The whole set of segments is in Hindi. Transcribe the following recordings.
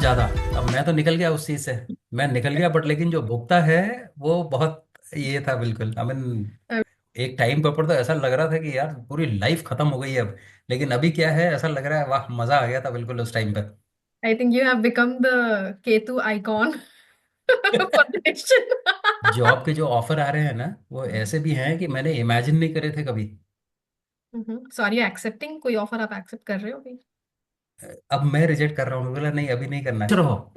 ज्यादा। अब मैं तो निकल गया उस चीज से। मैं निकल गया, बट लेकिन जो भुगता है वो बहुत ये था बिल्कुल। आई मीन एक टाइम पर तो ऐसा लग रहा था कि यार पूरी लाइफ खत्म हो गई है अब। लेकिन अभी क्या है, ऐसा लग रहा है वाह मजा आ गया था बिल्कुल उस टाइम पर। I think you have become the Ketu icon for the nation. Job के जो ऑफर आ रहे हैं ना, वो ऐसे भी हैं कि मैंने इमेजिन नहीं करे थे कभी। सॉरी एक्सेप्टिंग कोई ऑफर आप एक्सेप्ट कर रहे हो अभी? अब मैं रिजेक्ट कर रहा हूँ, बोला नहीं अभी नहीं करना है। रहो।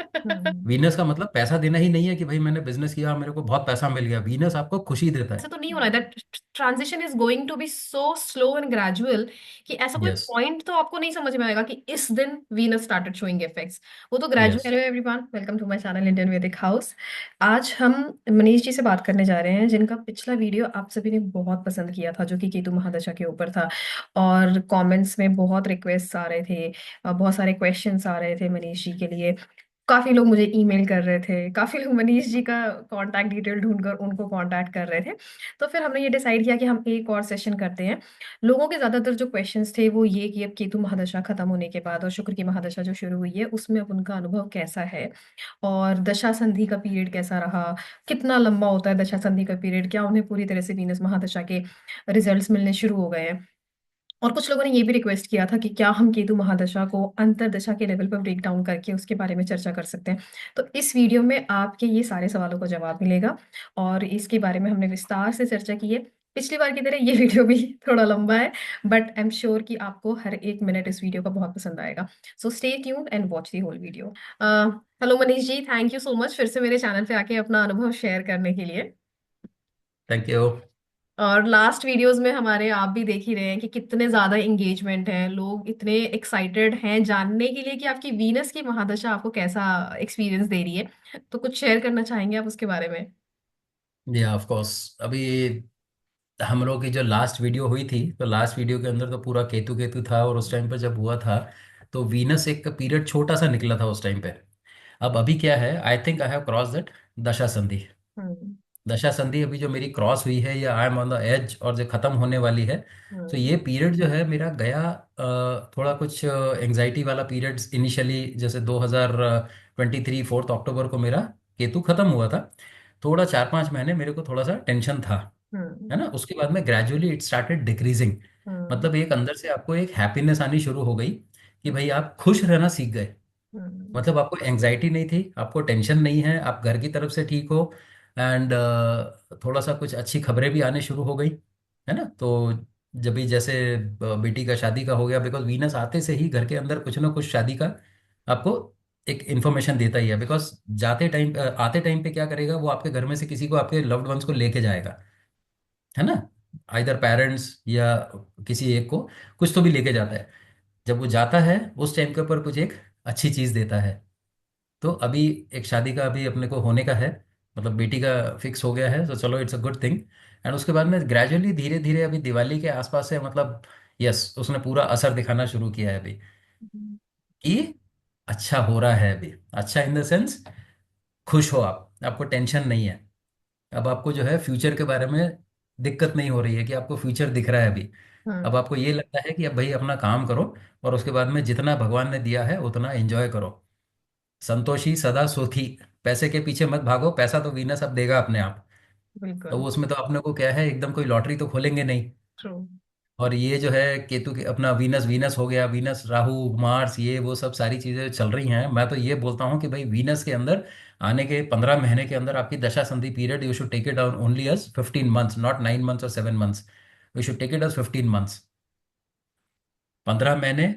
वीनस का मतलब पैसा देना ही नहीं है कि भाई मैंने बिजनेस किया मेरे को बहुत पैसा मिल गया। वीनस आपको खुशी देता ऐसा है। तो नहीं होना, that transition is going to be so slow and gradual कि ऐसा कोई यस। पॉइंट तो आपको नहीं समझ में आएगा कि इस दिन वीनस स्टार्टेड शोइंग इफेक्ट्स। वो तो yes. Gradual. Hello everyone, welcome to my channel Indian Vedic house. आज हम मनीष जी से बात करने जा रहे हैं, जिनका पिछला वीडियो आप सभी ने बहुत पसंद किया था, जो कि केतु महादशा के ऊपर था। और कमेंट्स में बहुत रिक्वेस्ट आ रहे थे, बहुत सारे क्वेश्चंस आ रहे थे मनीष जी के लिए। काफी लोग मुझे ईमेल कर रहे थे, काफी लोग मनीष जी का कांटेक्ट डिटेल ढूंढकर उनको कांटेक्ट कर रहे थे। तो फिर हमने ये डिसाइड किया कि हम एक और सेशन करते हैं। लोगों के ज्यादातर जो क्वेश्चंस थे वो ये कि अब केतु महादशा खत्म होने के बाद और शुक्र की महादशा जो शुरू हुई है उसमें अब उनका अनुभव कैसा है, और दशा संधि का पीरियड कैसा रहा, कितना लंबा होता है दशा संधि का पीरियड, क्या उन्हें पूरी तरह से वीनस महादशा के रिजल्ट्स मिलने शुरू हो गए हैं। और कुछ लोगों ने ये भी रिक्वेस्ट किया था कि क्या हम केतु महादशा को अंतरदशा के लेवल पर ब्रेक डाउन करके उसके बारे में चर्चा कर सकते हैं। तो इस वीडियो में आपके ये सारे सवालों का जवाब मिलेगा, और इसके बारे में हमने विस्तार से चर्चा की है। पिछली बार की तरह ये वीडियो भी थोड़ा लंबा है, बट आई एम श्योर कि आपको हर एक मिनट इस वीडियो का बहुत पसंद आएगा। So stay tuned and watch the whole video. Hello Manish ji, thank you so much फिर से मेरे चैनल पे आके अपना अनुभव शेयर करने के लिए। Thank you. और लास्ट वीडियोस में हमारे आप भी देख ही रहे हैं कि कितने ज्यादा एंगेजमेंट है, लोग इतने एक्साइटेड हैं जानने के लिए कि आपकी वीनस की महादशा आपको कैसा एक्सपीरियंस दे रही है। तो कुछ शेयर करना चाहेंगे आप उसके बारे में? या ऑफ कोर्स। अभी हम लोग की जो लास्ट वीडियो हुई थी, तो लास्ट वीडियो के अंदर तो पूरा केतु केतु था, और उस टाइम पर जब हुआ था तो वीनस एक पीरियड छोटा सा निकला था उस टाइम पे। अब अभी क्या है, I think I have cross that दशा संधि। हम्म। दशा संधि अभी जो मेरी क्रॉस हुई है, या I am on the edge, और जो खत्म होने वाली है। तो हम्म। ये पीरियड जो है मेरा गया, थोड़ा कुछ एंजाइटी वाला पीरियड इनिशियली, जैसे 2023 4 अक्टूबर को मेरा केतु खत्म हुआ था। थोड़ा 4-5 महीने मेरे को थोड़ा सा टेंशन था, हम्म। है ना। उसके बाद में ग्रेजुअली इट स्टार्टेड डिक्रीजिंग। हम्म। मतलब एक अंदर से आपको एक हैप्पीनेस आनी शुरू हो गई कि भाई आप खुश रहना सीख गए। हम्म। मतलब आपको एंजाइटी नहीं थी, आपको टेंशन नहीं है, आप घर की तरफ से ठीक हो। एंड थोड़ा सा कुछ अच्छी खबरें भी आने शुरू हो गई, है ना। तो जब भी जैसे बेटी का शादी का हो गया, बिकॉज वीनस आते से ही घर के अंदर कुछ ना कुछ शादी का आपको एक इन्फॉर्मेशन देता ही है। बिकॉज जाते टाइम आते टाइम पे क्या करेगा, वो आपके घर में से किसी को, आपके लव्ड वंस को लेके जाएगा, है ना। आइदर पेरेंट्स या किसी एक को, कुछ तो भी लेके जाता है। जब वो जाता है उस टाइम के ऊपर कुछ एक अच्छी चीज देता है। तो अभी एक शादी का अभी अपने को होने का है, मतलब बेटी का फिक्स हो गया है, तो चलो it's a good thing. And उसके बाद में ग्रेजुअली धीरे धीरे अभी दिवाली के आसपास से, मतलब यस, उसने पूरा असर दिखाना शुरू किया है अभी कि अच्छा हो रहा है अभी। अच्छा इन द सेंस, खुश हो आप, आपको टेंशन नहीं है। अब आपको जो है फ्यूचर के बारे में दिक्कत नहीं हो रही है कि आपको फ्यूचर दिख रहा है अभी। अब हम्म। आपको ये लगता है कि अब भाई अपना काम करो, और उसके बाद में जितना भगवान ने दिया है उतना एंजॉय करो। संतोषी सदा सुखी। पैसे के पीछे मत भागो, पैसा तो वीनस अब देगा अपने आप। तो बिल्कुल। उसमें तो अपने को क्या है, एकदम कोई लॉटरी तो खोलेंगे नहीं। ट्रू। और ये जो है केतु के अपना वीनस, वीनस हो गया, वीनस राहु मार्स, ये वो सब सारी चीजें चल रही हैं। मैं तो ये बोलता हूँ कि भाई वीनस के अंदर आने के 15 महीने के अंदर आपकी दशा संधि period, you should take it down only as 15 months, not 9 months और 7 months. You should take it as 15 months, 15 महीने।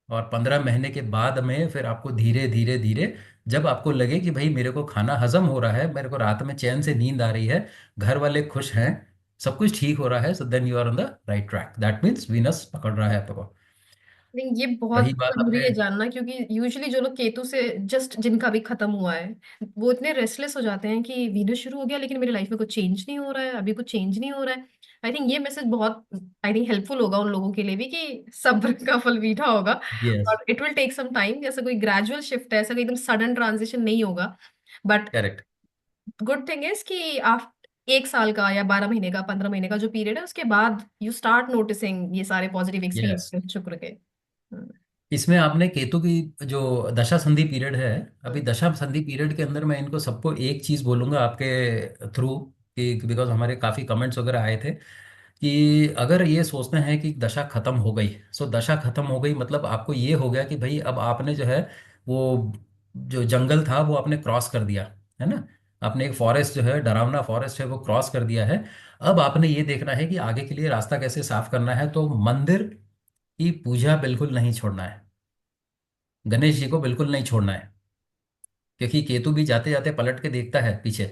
और 15 महीने के बाद में फिर आपको धीरे धीरे धीरे, जब आपको लगे कि भाई मेरे को खाना हजम हो रहा है, मेरे को रात में चैन से नींद आ रही है, घर वाले खुश हैं, सब कुछ ठीक हो रहा है, so then you are on the right track. That means Venus पकड़ रहा है आपको। नहीं, ये बहुत रही बात जरूरी आपने। है जानना, क्योंकि यूजुअली जो लोग केतु से जस्ट जिनका भी खत्म हुआ है वो इतने रेस्टलेस हो जाते हैं कि वीनस शुरू हो गया लेकिन मेरी लाइफ में कुछ चेंज नहीं हो रहा है, अभी कुछ चेंज नहीं हो रहा है। आई थिंक ये मैसेज बहुत, आई थिंक हेल्पफुल होगा उन लोगों के लिए भी कि सब्र का फल मीठा होगा। यस। और it will take some time, जैसा कोई ग्रेजुअल शिफ्ट है, ऐसा कोई एकदम सडन ट्रांजिशन नहीं होगा। But correct. Good thing is कि आप 1 साल का या 12 महीने का 15 महीने का जो पीरियड है उसके बाद यू स्टार्ट नोटिसिंग ये सारे पॉजिटिव यस। एक्सपीरियंस शुक्र के। हम्म। इसमें आपने केतु की जो दशा संधि पीरियड है, अभी हम्म। दशा संधि पीरियड के अंदर मैं इनको सबको एक चीज बोलूंगा आपके थ्रू, कि बिकॉज हमारे काफी कमेंट्स वगैरह आए थे कि अगर ये सोचते हैं कि दशा खत्म हो गई, सो दशा खत्म हो गई मतलब आपको ये हो गया कि भाई अब आपने जो है वो जो जंगल था वो आपने क्रॉस कर दिया, है ना, आपने एक फॉरेस्ट जो है, डरावना फॉरेस्ट है, वो क्रॉस कर दिया है। अब आपने ये देखना है कि आगे के लिए रास्ता कैसे साफ करना है, तो मंदिर की पूजा बिल्कुल नहीं छोड़ना है, गणेश जी को बिल्कुल नहीं छोड़ना है। क्योंकि केतु भी जाते जाते पलट के देखता है पीछे,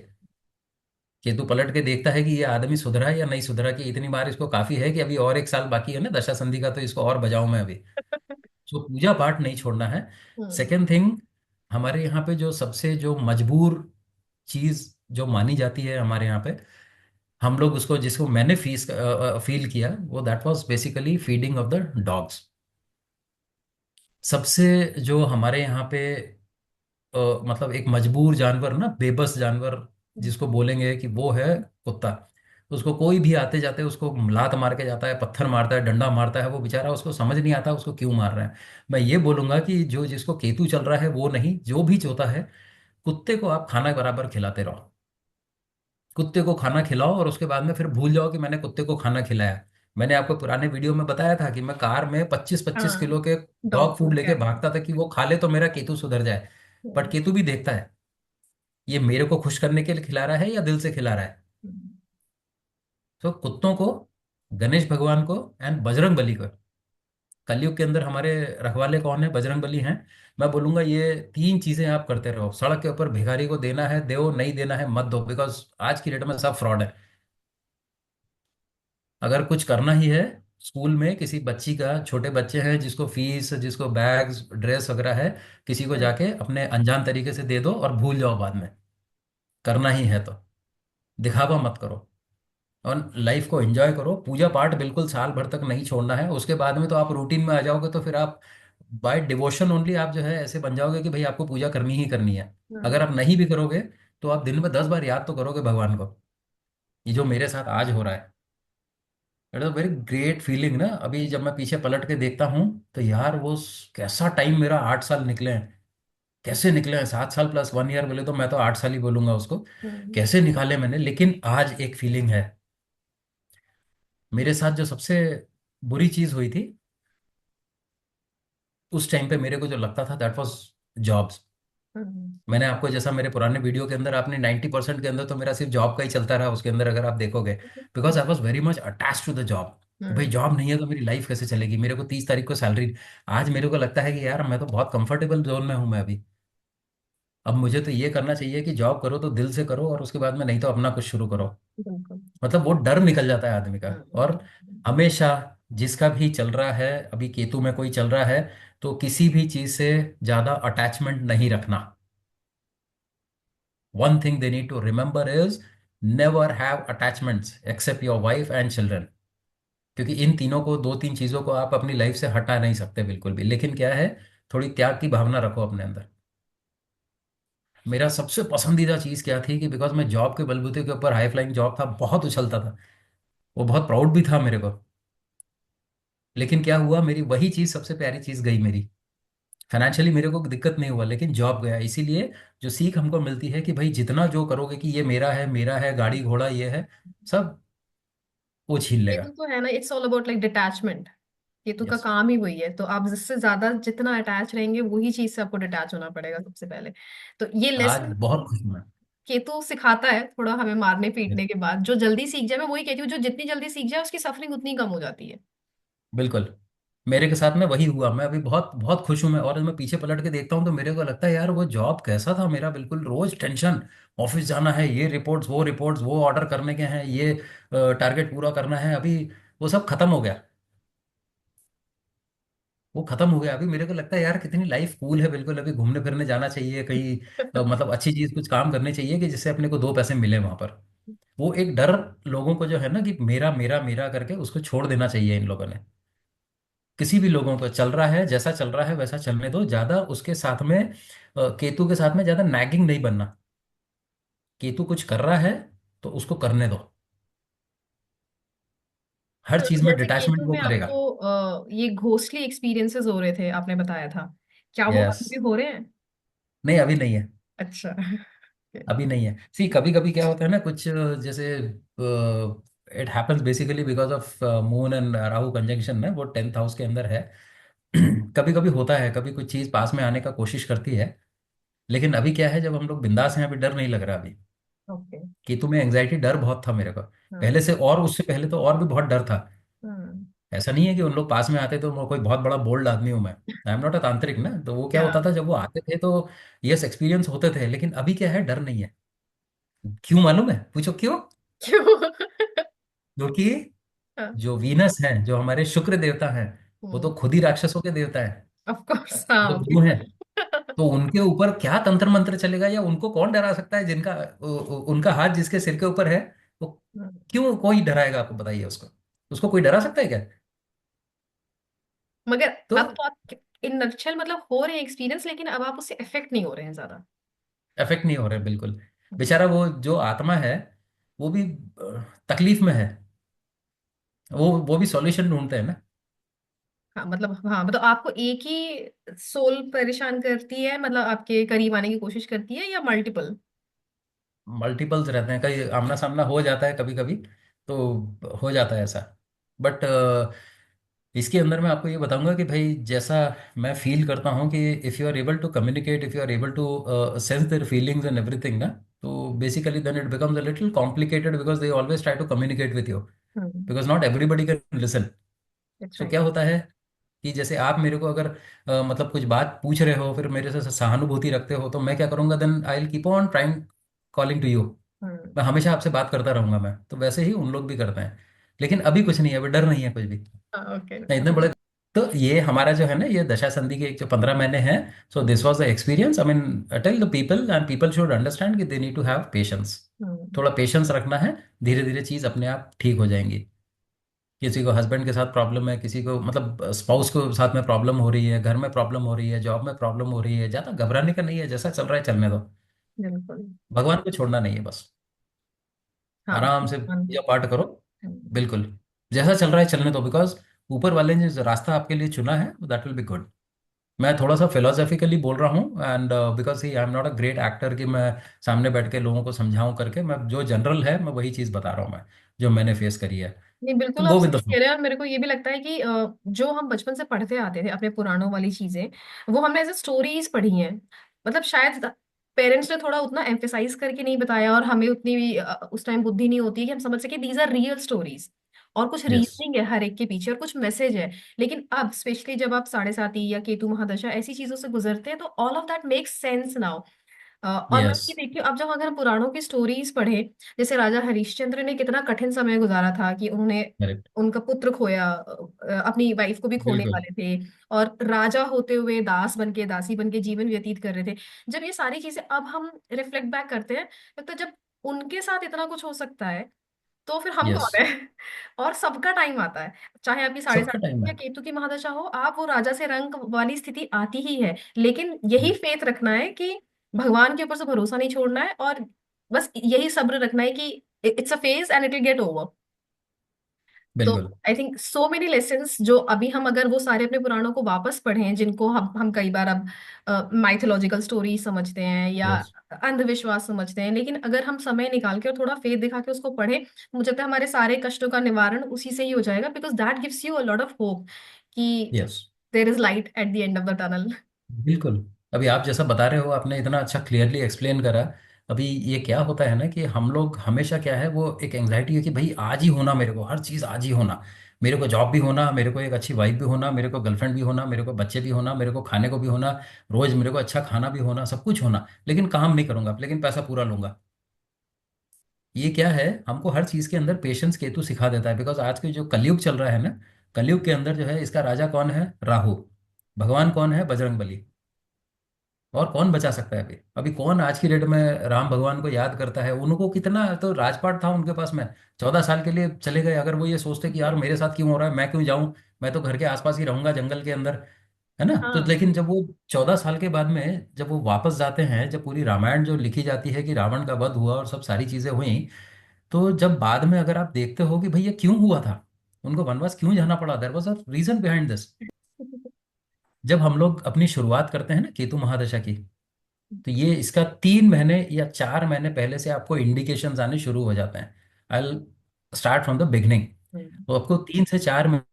केतु पलट के देखता है कि ये आदमी सुधरा है या नहीं सुधरा, कि इतनी बार इसको काफी है कि अभी और एक साल बाकी है ना दशा संधि का, तो इसको और बजाऊं मैं अभी। तो पूजा पाठ नहीं छोड़ना है। हम्म। सेकेंड थिंग, हमारे यहाँ पे जो सबसे जो मजबूर चीज जो मानी जाती है हमारे यहाँ पे, हम लोग उसको, जिसको मैंने फील किया, वो that was basically feeding of the dogs. सबसे जो हमारे यहाँ पे मतलब एक मजबूर जानवर ना, बेबस जानवर जिसको बोलेंगे कि वो है कुत्ता। उसको कोई भी आते जाते उसको लात मार के जाता है, पत्थर मारता है, डंडा मारता है, वो बेचारा उसको समझ नहीं आता उसको क्यों मार रहा है। मैं ये बोलूंगा कि जो जिसको केतु चल रहा है वो नहीं, जो भी होता है, कुत्ते को आप खाना बराबर खिलाते रहो, कुत्ते को खाना खिलाओ और उसके बाद में फिर भूल जाओ कि मैंने कुत्ते को खाना खिलाया। मैंने आपको पुराने वीडियो में बताया था कि मैं कार में 25-25 किलो हाँ, के डॉग डॉग फूड फूड लेके कैरी। भागता था कि वो खा ले तो मेरा केतु सुधर जाए। बट केतु भी देखता है ये मेरे को खुश करने के लिए खिला रहा है या दिल से खिला रहा है। तो कुत्तों को, गणेश भगवान को एंड बजरंग बली को, कलयुग के अंदर हमारे रखवाले कौन है, बजरंग बली हैं। मैं बोलूंगा ये तीन चीजें आप करते रहो। सड़क के ऊपर भिखारी को देना है दो, नहीं देना है मत दो, बिकॉज आज की डेट में सब फ्रॉड है। अगर कुछ करना ही है, स्कूल में किसी बच्ची का, छोटे बच्चे हैं जिसको फीस, जिसको बैग्स ड्रेस वगैरह है, किसी को जाके अपने अनजान तरीके से दे दो और भूल जाओ बाद में। करना ही है तो दिखावा मत करो और लाइफ को एंजॉय करो। पूजा पाठ बिल्कुल साल भर तक नहीं छोड़ना है, उसके बाद में तो आप रूटीन में आ जाओगे, तो फिर आप बाय डिवोशन ओनली आप जो है ऐसे बन जाओगे कि भाई आपको पूजा करनी ही करनी है। अगर आप नहीं भी करोगे तो आप दिन में 10 बार याद तो करोगे भगवान को। ये जो मेरे साथ आज हो रहा है, it is very great feeling ना। अभी जब मैं पीछे पलट के देखता हूँ तो यार वो कैसा टाइम, मेरा 8 साल निकले हैं, कैसे निकले हैं, 7 साल प्लस 1 ईयर बोले तो मैं तो 8 साल ही बोलूंगा उसको, कैसे निकाले मैंने। लेकिन आज एक फीलिंग है, मेरे साथ जो सबसे बुरी चीज हुई थी उस टाइम पे, मेरे को जो लगता था दैट वाज जॉब्स। मैंने आपको, जैसा मेरे पुराने वीडियो के अंदर आपने 90% के अंदर तो मेरा सिर्फ जॉब का ही चलता रहा उसके अंदर, अगर आप देखोगे, because I was very much attach to the job. कि भाई जॉब नहीं है तो मेरी लाइफ कैसे चलेगी, मेरे को 30 तारीख को सैलरी। आज मेरे को लगता है कि यार मैं तो बहुत कंफर्टेबल जोन में हूँ मैं अभी। अब मुझे तो ये करना चाहिए कि जॉब करो तो दिल से करो और उसके बाद में नहीं तो अपना कुछ शुरू करो। बिल्कुल। मतलब वो डर निकल जाता है आदमी का। और हमेशा जिसका भी चल रहा है, अभी केतु में कोई चल रहा है, तो किसी भी चीज से ज्यादा अटैचमेंट नहीं रखना। One thing they need to remember is never have attachments except your wife and children. क्योंकि इन तीनों को, दो तीन चीजों को आप अपनी लाइफ से हटा नहीं सकते बिल्कुल भी। लेकिन क्या है, थोड़ी त्याग की भावना रखो अपने अंदर। मेरा सबसे पसंदीदा चीज क्या थी कि बिकॉज मैं जॉब के बलबूते के ऊपर, हाई फ्लाइंग जॉब था, बहुत उछलता था, वो बहुत प्राउड भी था मेरे को। लेकिन क्या हुआ, मेरी वही चीज, सबसे प्यारी चीज गई मेरी। फाइनेंशियली मेरे को दिक्कत नहीं हुआ लेकिन जॉब गया। इसीलिए जो सीख हमको मिलती है कि भाई जितना जो करोगे कि ये मेरा है, मेरा है, गाड़ी घोड़ा ये है, सब वो छीन केतु लेगा। तो है ना, it's all about like detachment. Ketu का यस। काम ही वही है, तो आप जिससे ज्यादा जितना अटैच रहेंगे वही चीज से आपको डिटैच होना पड़ेगा सबसे पहले। तो ये आज लेसन बहुत खुश हूं मैं। केतु सिखाता है थोड़ा हमें मारने Yes, पीटने के बाद। जो जल्दी सीख जाए, मैं वही कहती हूँ, जो जितनी जल्दी सीख जाए उसकी सफरिंग उतनी कम हो जाती है। बिल्कुल। मेरे के साथ में वही हुआ, मैं अभी बहुत बहुत खुश हूं मैं। और मैं पीछे पलट के देखता हूँ तो मेरे को लगता है यार वो जॉब कैसा था मेरा, बिल्कुल रोज टेंशन, ऑफिस जाना है, ये रिपोर्ट्स वो ऑर्डर करने के हैं, ये टारगेट पूरा करना है। अभी वो सब खत्म हो गया, वो खत्म हो गया। अभी मेरे को लगता है यार कितनी लाइफ कूल है बिल्कुल। अभी घूमने फिरने जाना चाहिए कहीं, मतलब अच्छी चीज कुछ काम करने चाहिए कि जिससे अपने को दो पैसे मिले वहां पर। वो एक डर लोगों को जो है ना कि मेरा मेरा मेरा करके, उसको छोड़ देना चाहिए इन लोगों ने। किसी भी लोगों को चल रहा है, जैसा चल रहा है वैसा चलने दो। ज्यादा उसके साथ में केतु के साथ में ज्यादा नैगिंग नहीं बनना। केतु कुछ कर रहा है तो उसको करने दो। हर तो चीज में जैसे डिटैचमेंट केतु वो में करेगा। आपको ये घोस्टली एक्सपीरियंसेस हो रहे थे आपने बताया था, क्या वो यस। अभी भी हो रहे हैं? नहीं, अभी नहीं है। अच्छा। अभी नहीं है। सी, कभी कभी क्या होता है ना, कुछ जैसे it happens basically because of moon and Rahu conjunction ना, वो 10th हाउस के अंदर है। कभी कभी होता है, कभी कुछ चीज पास में आने का कोशिश करती है। लेकिन अभी क्या है, जब हम लोग बिंदास हैं, अभी डर नहीं लग रहा अभी। ओके। कि तुम्हें एंग्जाइटी, डर बहुत था मेरे को हाँ। पहले से, और उससे पहले तो और भी बहुत डर था। हाँ। ऐसा नहीं है कि उन लोग पास में आते तो मैं कोई बहुत बड़ा बोल्ड आदमी हूं मैं। आई एम नॉट अ तांत्रिक ना, तो वो क्या क्या? होता था जब वो आते थे तो यस, एक्सपीरियंस होते थे, लेकिन अभी क्या है, डर नहीं है। क्यों मालूम है? पूछो क्यों। क्यों? क्योंकि हाँ। जो वीनस हैं, जो हमारे शुक्र देवता हैं, वो तो हम्म। खुद ही राक्षसों के देवता हैं। ऑफ कोर्स, हाँ, तो क्यों है? बिल्कुल। तो उनके ऊपर क्या तंत्र मंत्र चलेगा, या उनको कौन डरा सकता है, जिनका उनका हाथ जिसके सिर के ऊपर है, वो हम्म। क्यों कोई डराएगा? आपको बताइए, उसको उसको कोई डरा सकता है क्या? मगर तो अब तो आप इन नटशेल मतलब हो रहे हैं एक्सपीरियंस, लेकिन अब आप उससे अफेक्ट नहीं हो रहे हैं ज्यादा। इफेक्ट नहीं हो रहे बिल्कुल। हम्म। बेचारा वो जो आत्मा है, वो भी तकलीफ में है। वो भी सॉल्यूशन ढूंढते हैं ना। हाँ मतलब, हाँ मतलब आपको एक ही सोल परेशान करती है, मतलब आपके करीब आने की कोशिश करती है, या मल्टीपल? मल्टीपल्स रहते हैं, कई आमना सामना हो जाता है कभी कभी। तो हो जाता है ऐसा। बट इसके अंदर मैं आपको ये बताऊंगा कि भाई, जैसा मैं फील करता हूँ कि if you are able to communicate, if you are able to sense their feelings and everything ना, तो basically then it becomes a little complicated, because they always try to communicate with you, hmm. Because not everybody can listen. That's so right. क्या होता है कि जैसे आप मेरे को अगर मतलब कुछ बात पूछ रहे हो, फिर मेरे से सहानुभूति रखते हो, तो मैं क्या करूंगा, then I will keep on trying calling to you. Hmm. मैं हमेशा आपसे बात करता रहूंगा मैं, तो वैसे ही उन लोग भी करते हैं। लेकिन अभी कुछ नहीं है, अभी डर नहीं है कुछ भी। हाँ, ओके। नहीं, इतने बड़े। तो ये हमारा जो है ना, ये दशा संधि के जो 15 महीने हैं, so this was the experience. I mean, tell the people, and people should understand कि they need to have patience. Hmm. थोड़ा पेशेंस रखना है। धीरे धीरे चीज अपने आप ठीक हो जाएंगी। किसी को हस्बैंड के साथ प्रॉब्लम है, किसी को मतलब स्पाउस को साथ में प्रॉब्लम हो रही है, घर में प्रॉब्लम हो रही है, जॉब में प्रॉब्लम हो रही है, ज़्यादा घबराने का नहीं है, जैसा चल रहा है चलने दो। बिल्कुल। भगवान को छोड़ना नहीं है बस। हाँ। आराम से हम्म। पूजा पाठ करो। बिल्कुल। जैसा चल रहा है चलने दो, बिकॉज ऊपर वाले ने जो रास्ता आपके लिए चुना है, दैट विल बी गुड। मैं थोड़ा सा फिलोसॉफिकली बोल रहा हूँ, and because he I am not a great actor कि मैं सामने बैठ के लोगों को समझाऊं करके, मैं जो जनरल है मैं वही चीज़ बता रहा हूँ, मैं जो मैंने फेस करी है। नहीं, तो बिल्कुल आप गो विद द सही फ्लो। कह रहे हैं, और मेरे को ये भी लगता है कि जो हम बचपन से पढ़ते आते थे अपने पुराणों वाली चीजें, वो हमने एज स्टोरीज पढ़ी हैं। मतलब शायद पेरेंट्स ने थोड़ा उतना एम्फेसाइज करके नहीं बताया, और हमें उतनी भी उस टाइम बुद्धि नहीं होती है कि हम समझ सके दीज आर रियल स्टोरीज, और कुछ यस। रीजनिंग है हर एक के पीछे, और कुछ मैसेज है। लेकिन अब स्पेशली जब आप साढ़े साती या केतु महादशा ऐसी चीजों से गुजरते हैं, तो all of that makes sense now. और मैं यस। ये देखती हूँ अब, जब अगर हम पुराणों की स्टोरीज पढ़े, जैसे राजा हरिश्चंद्र ने कितना कठिन समय गुजारा था कि उन्होंने करेक्ट। उनका पुत्र खोया, अपनी वाइफ को भी खोने बिल्कुल। वाले थे, और राजा होते हुए दास बन के, दासी बन के जीवन व्यतीत कर रहे थे। जब ये सारी चीजें अब हम रिफ्लेक्ट बैक करते हैं, तो जब उनके साथ इतना कुछ हो सकता है, तो फिर हम यस। कौन है? और सबका टाइम आता है, चाहे आपकी साढ़े सबका सात टाइम या है। केतु की महादशा हो, आप वो राजा से रंग वाली स्थिति आती ही है। लेकिन यही हम्म, फेथ रखना है कि भगवान के ऊपर से भरोसा नहीं छोड़ना है, और बस यही सब्र रखना है कि it's a phase and it will get over. तो बिल्कुल। I think so many lessons, जो अभी हम अगर वो सारे अपने पुराणों को वापस पढ़ें, जिनको हम कई बार अब माइथोलॉजिकल स्टोरी समझते हैं या यस। अंधविश्वास समझते हैं, लेकिन अगर हम समय निकाल के और थोड़ा फेथ दिखा के उसको पढ़ें, तो मुझे लगता है हमारे सारे कष्टों का निवारण उसी से ही हो जाएगा, because that gives you a lot of hope कि yes. There is light at the end of the tunnel. बिल्कुल। अभी आप जैसा बता रहे हो, आपने इतना अच्छा क्लियरली एक्सप्लेन करा। अभी ये क्या होता है ना, कि हम लोग हमेशा क्या है, वो एक एंजाइटी है कि भाई आज ही होना, मेरे को हर चीज़ आज ही होना। मेरे को जॉब भी होना, मेरे को एक अच्छी वाइफ भी होना, मेरे को गर्लफ्रेंड भी होना, मेरे को बच्चे भी होना, मेरे को खाने को भी होना, रोज मेरे को अच्छा खाना भी होना, सब कुछ होना। लेकिन काम नहीं करूंगा, लेकिन पैसा पूरा लूंगा। ये क्या है, हमको हर चीज़ के अंदर पेशेंस केतु सिखा देता है, बिकॉज आज के जो कलयुग चल रहा है ना, कलयुग के अंदर जो है, इसका राजा कौन है? राहु। भगवान कौन है? बजरंग बली। और कौन बचा सकता है? अभी अभी कौन आज की डेट में राम भगवान को याद करता है? उनको कितना तो राजपाट था उनके पास में, 14 साल के लिए चले गए। अगर वो ये सोचते कि यार मेरे साथ क्यों हो रहा है, मैं क्यों जाऊं, मैं तो घर के आसपास ही रहूंगा, जंगल के अंदर, है ना? तो हाँ। लेकिन जब वो 14 साल के बाद में जब वो वापस जाते हैं, जब पूरी रामायण जो लिखी जाती है कि रावण का वध हुआ और सब सारी चीजें हुई, तो जब बाद में अगर आप देखते हो कि भाई ये क्यों हुआ था, उनको वनवास क्यों जाना पड़ा, there was a reason behind this. जब हम लोग अपनी शुरुआत करते हैं ना केतु महादशा की, तो ये इसका 3 महीने या 4 महीने पहले से आपको इंडिकेशंस आने शुरू हो जाते हैं। I start from the beginning. Hmm, तो आपको 3 से 4 महीने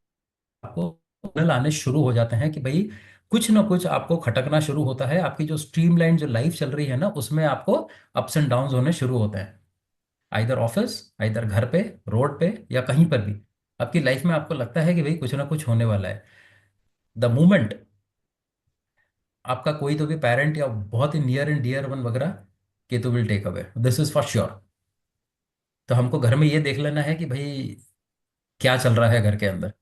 आपको सिग्नल आने शुरू हो जाते हैं कि भाई कुछ ना कुछ आपको खटकना शुरू होता है, आपकी जो स्ट्रीमलाइन जो लाइफ चल रही है ना उसमें आपको अप्स एंड डाउन्स होने शुरू होते हैं। आइदर ऑफिस, आइदर घर पे, रोड पे, या कहीं पर भी आपकी लाइफ में आपको लगता है कि भाई कुछ ना कुछ होने वाला है। द मोमेंट आपका कोई तो भी पेरेंट या बहुत ही नियर एंड डियर वन वगैरह Ketu will take away, this is for sure. तो हमको घर में ये देख लेना है कि भाई क्या चल रहा है घर के अंदर।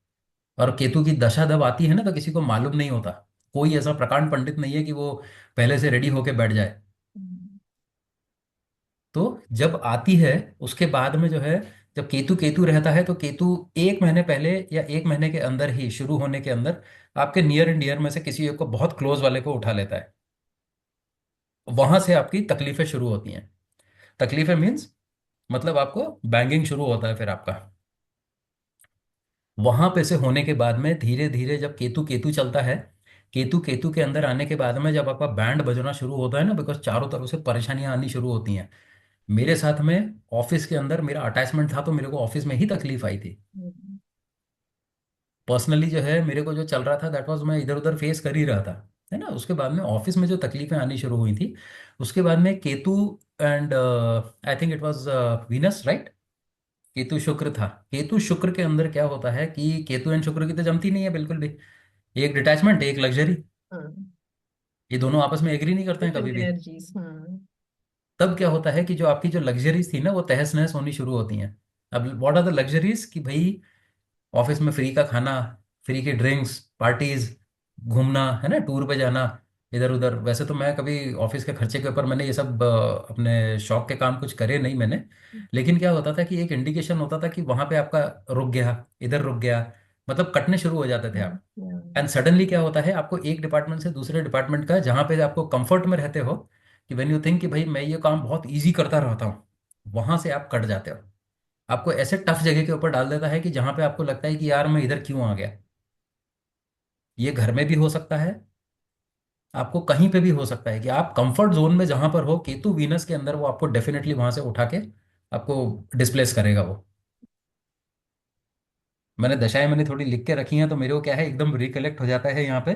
और केतु की दशा जब आती है ना तो किसी को मालूम नहीं होता। कोई ऐसा प्रकांड पंडित नहीं है कि वो पहले से रेडी होके बैठ जाए। हम्म, तो जब आती है उसके बाद में जो है, जब केतु केतु रहता है तो केतु 1 महीने पहले या 1 महीने के अंदर ही शुरू होने के अंदर आपके नियर एंड डियर में से किसी एक को, बहुत क्लोज वाले को उठा लेता है। वहां से आपकी तकलीफें शुरू होती हैं। तकलीफें मीन्स मतलब आपको बैंगिंग शुरू होता है फिर आपका। वहां पे से होने के बाद में धीरे धीरे जब केतु केतु चलता है, केतु केतु के अंदर आने के बाद में जब आपका बैंड बजना शुरू होता है ना, बिकॉज चारों तरफ से परेशानियां आनी शुरू होती हैं। मेरे साथ में ऑफिस के अंदर मेरा अटैचमेंट था तो मेरे को ऑफिस में ही तकलीफ आई थी। हम्म, पर्सनली जो है मेरे को जो चल रहा था दैट वाज मैं इधर उधर फेस कर ही रहा था, है ना। उसके बाद में ऑफिस में जो तकलीफें आनी शुरू हुई थी, उसके बाद में Ketu and I think it was Venus, right. Ketu शुक्र था। केतु शुक्र के अंदर क्या होता है कि केतु एंड शुक्र की तो जमती नहीं है बिल्कुल भी। एक डिटैचमेंट, एक लग्जरी, हम्म, ये दोनों आपस में एग्री नहीं करते हैं कभी डिफरेंट भी। एनर्जीज। हम्म, तब क्या होता है कि जो आपकी जो लग्जरीज थी ना वो तहस नहस होनी शुरू होती हैं। अब व्हाट आर द लग्जरीज, कि भाई ऑफिस में फ्री का खाना, फ्री की ड्रिंक्स, पार्टीज, घूमना, है ना, टूर पे जाना इधर उधर। वैसे तो मैं कभी ऑफिस के खर्चे के ऊपर मैंने ये सब अपने शौक के काम कुछ करे नहीं मैंने। लेकिन क्या होता था कि एक इंडिकेशन होता था कि वहां पे आपका रुक गया, इधर रुक गया, मतलब कटने शुरू हो जाते थे आप। एंड सडनली क्या होता है, आपको एक डिपार्टमेंट से दूसरे डिपार्टमेंट का, जहां पे आपको कंफर्ट में रहते हो, कि व्हेन यू थिंक कि भाई मैं ये काम बहुत इजी करता रहता हूँ, वहां से आप कट जाते हो। आपको ऐसे टफ जगह के ऊपर डाल देता है कि जहां पे आपको लगता है कि यार मैं इधर क्यों आ गया। ये घर में भी हो सकता है, आपको कहीं पे भी हो सकता है कि आप कंफर्ट जोन में जहां पर हो, केतु वीनस के अंदर वो आपको डेफिनेटली वहां से उठा के आपको डिस्प्लेस करेगा वो। मैंने दशाएं मैंने थोड़ी लिख के रखी हैं तो मेरे को क्या है एकदम रिकलेक्ट हो जाता है यहाँ पे।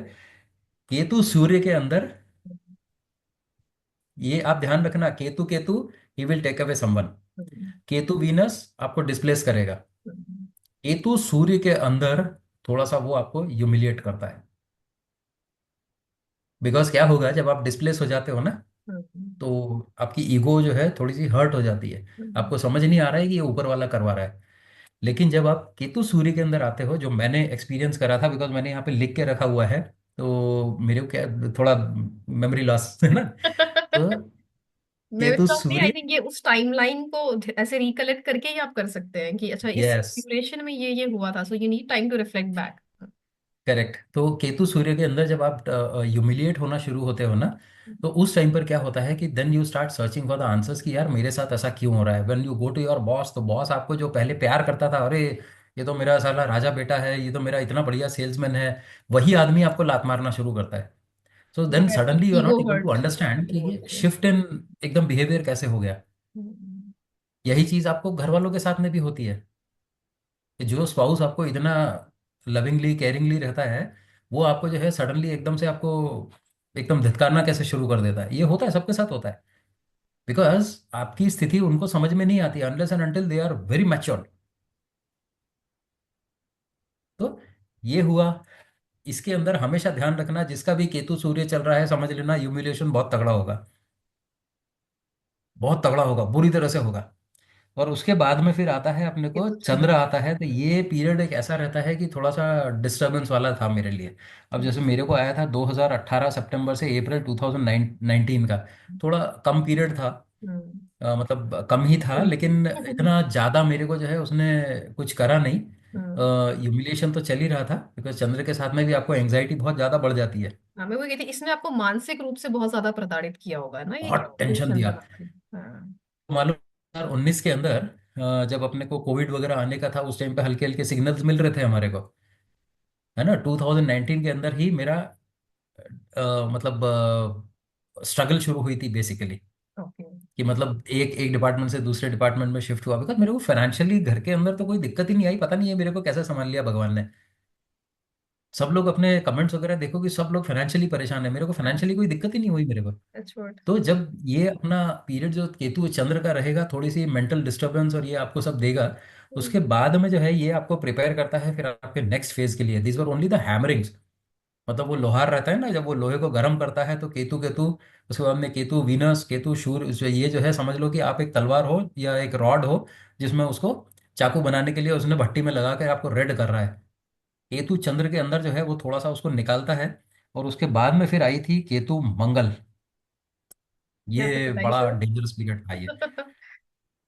केतु सूर्य के अंदर, ये आप ध्यान रखना, केतु केतु ही will take away someone. Ketu Venus आपको डिस्प्लेस करेगा। केतु सूर्य के अंदर थोड़ा सा वो आपको ह्यूमिलिएट करता है। बिकॉज क्या होगा जब आप डिस्प्लेस हो जाते हो ना, तो आपकी ईगो जो है थोड़ी सी हर्ट हो जाती है। आपको समझ नहीं आ रहा है कि ये ऊपर वाला करवा रहा है। लेकिन जब आप केतु सूर्य के अंदर आते हो, जो मैंने एक्सपीरियंस करा था, बिकॉज मैंने यहाँ पे लिख के रखा हुआ है, तो मेरे को क्या थोड़ा मेमोरी लॉस है ना। तो मेमोरी केतु लॉस नहीं, आई सूर्य, थिंक ये उस टाइमलाइन को ऐसे रिकलेक्ट करके ही आप कर सकते हैं कि अच्छा इस यस, ड्यूरेशन में ये हुआ था, so you need time to reflect back. Correct. तो केतु सूर्य के अंदर जब आप ह्यूमिलिएट होना शुरू होते हो ना, तो उस टाइम पर क्या होता है कि then you start searching for the answers कि यार मेरे साथ ऐसा क्यों हो रहा है। When you go to your boss, तो बॉस आपको जो पहले प्यार करता था, अरे ये तो मेरा साला राजा बेटा है, ये तो मेरा इतना बढ़िया सेल्समैन है, वही आदमी आपको लात मारना शुरू करता है। So then suddenly you are ego not able to hurt understand कि बोल ये के। शिफ्ट इन एकदम बिहेवियर कैसे हो गया। यही चीज आपको घर वालों के साथ में भी होती है, कि जो स्पाउस आपको इतना लविंगली केयरिंगली रहता है, वो आपको जो है सडनली एकदम से आपको एकदम धिक्कारना कैसे शुरू कर देता है। ये होता है, सबके साथ होता है। बिकॉज आपकी स्थिति उनको समझ में नहीं आती unless and until they are very mature. तो ये हुआ। इसके अंदर हमेशा ध्यान रखना, जिसका भी केतु सूर्य चल रहा है समझ लेना ह्यूमिलेशन बहुत तगड़ा होगा, बहुत तगड़ा होगा, बुरी तरह से होगा। और उसके बाद में फिर आता है अपने ये को तो चंद्र आता है, तो ये पीरियड एक ऐसा रहता है कि थोड़ा सा डिस्टरबेंस वाला था मेरे लिए। अब जैसे मेरे को आया था 2018 सितंबर से अप्रैल 2019 का, थोड़ा कम पीरियड था। मतलब कम ही था, लेकिन इतना ज़्यादा मेरे को जो है उसने कुछ करा नहीं। ह्यूमिलेशन तो चल ही रहा था, बिकॉज चंद्र के साथ में भी आपको एंग्जाइटी बहुत ज़्यादा बढ़ जाती है। हाँ, मैं वो कहती इसने आपको मानसिक रूप से बहुत ज्यादा प्रताड़ित किया होगा ना, ये बहुत जो टेंशन दिया। चंद्रमा है। हाँ। मालूम 2019 के अंदर जब अपने को कोविड वगैरह आने का था, उस टाइम पे हल्के हल्के सिग्नल्स मिल रहे थे हमारे को, है ना। 2019 के अंदर ही मेरा मतलब स्ट्रगल शुरू हुई थी बेसिकली। ओके। कि मतलब एक एक डिपार्टमेंट से दूसरे डिपार्टमेंट में शिफ्ट हुआ, बिकॉज मेरे को फाइनेंशियली घर के अंदर तो कोई दिक्कत ही नहीं आई, पता नहीं है मेरे को कैसे संभाल लिया भगवान ने। सब लोग अपने कमेंट्स वगैरह देखो कि सब लोग फाइनेंशियली परेशान है, मेरे को फाइनेंशियली कोई दिक्कत ही नहीं हुई मेरे को। That's what. तो जब ये अपना पीरियड जो केतु चंद्र का रहेगा, थोड़ी सी मेंटल डिस्टरबेंस और ये आपको सब देगा, उसके बाद में जो है ये आपको प्रिपेयर करता है फिर आपके नेक्स्ट फेज के लिए। This were only the hammerings. मतलब वो लोहार रहता है ना, जब वो लोहे को गर्म करता है तो केतु केतु, उसके बाद में केतु वीनस, केतु शूर, ये जो है समझ लो कि आप एक तलवार हो या एक रॉड हो जिसमें उसको चाकू बनाने के लिए उसने भट्टी में लगा कर आपको रेड कर रहा है। केतु चंद्र के अंदर जो है वो थोड़ा सा उसको निकालता है। और उसके बाद में फिर आई थी केतु मंगल। क्या तो ये बताइए बड़ा सर। डेंजरस पीरियड था ये,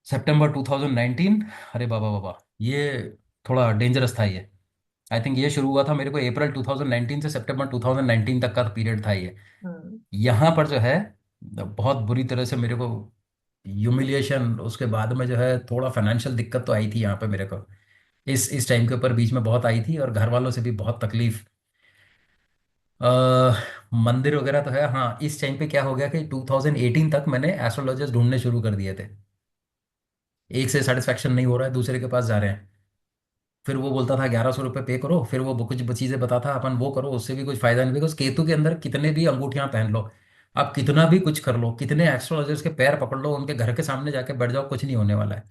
सितंबर 2019। अरे बाबा बाबा, ये थोड़ा डेंजरस था ये। आई थिंक ये शुरू हुआ था मेरे को अप्रैल 2019 से सितंबर 2019 तक का पीरियड था ये। हम्म। यहाँ पर जो है बहुत बुरी तरह से मेरे को ह्यूमिलिएशन, उसके बाद में जो है थोड़ा फाइनेंशियल दिक्कत तो आई थी यहाँ पे मेरे को। इस टाइम के ऊपर बीच में बहुत आई थी, और घर वालों से भी बहुत तकलीफ। अ, मंदिर वगैरह तो है, हाँ। इस टाइम पे क्या हो गया कि 2018 तक मैंने एस्ट्रोलॉजर्स ढूंढने शुरू कर दिए थे। एक से सेटिस्फेक्शन नहीं हो रहा है, दूसरे के पास जा रहे हैं। फिर वो बोलता था 1100 रुपये पे करो, फिर वो कुछ चीज़ें बताता अपन वो करो, उससे भी कुछ फायदा नहीं, बिकॉज केतु के अंदर कितने भी अंगूठियां पहन लो, आप कितना भी कुछ कर लो, कितने एस्ट्रोलॉजर्स के पैर पकड़ लो, उनके घर के सामने जाके बैठ जाओ, कुछ नहीं होने वाला है।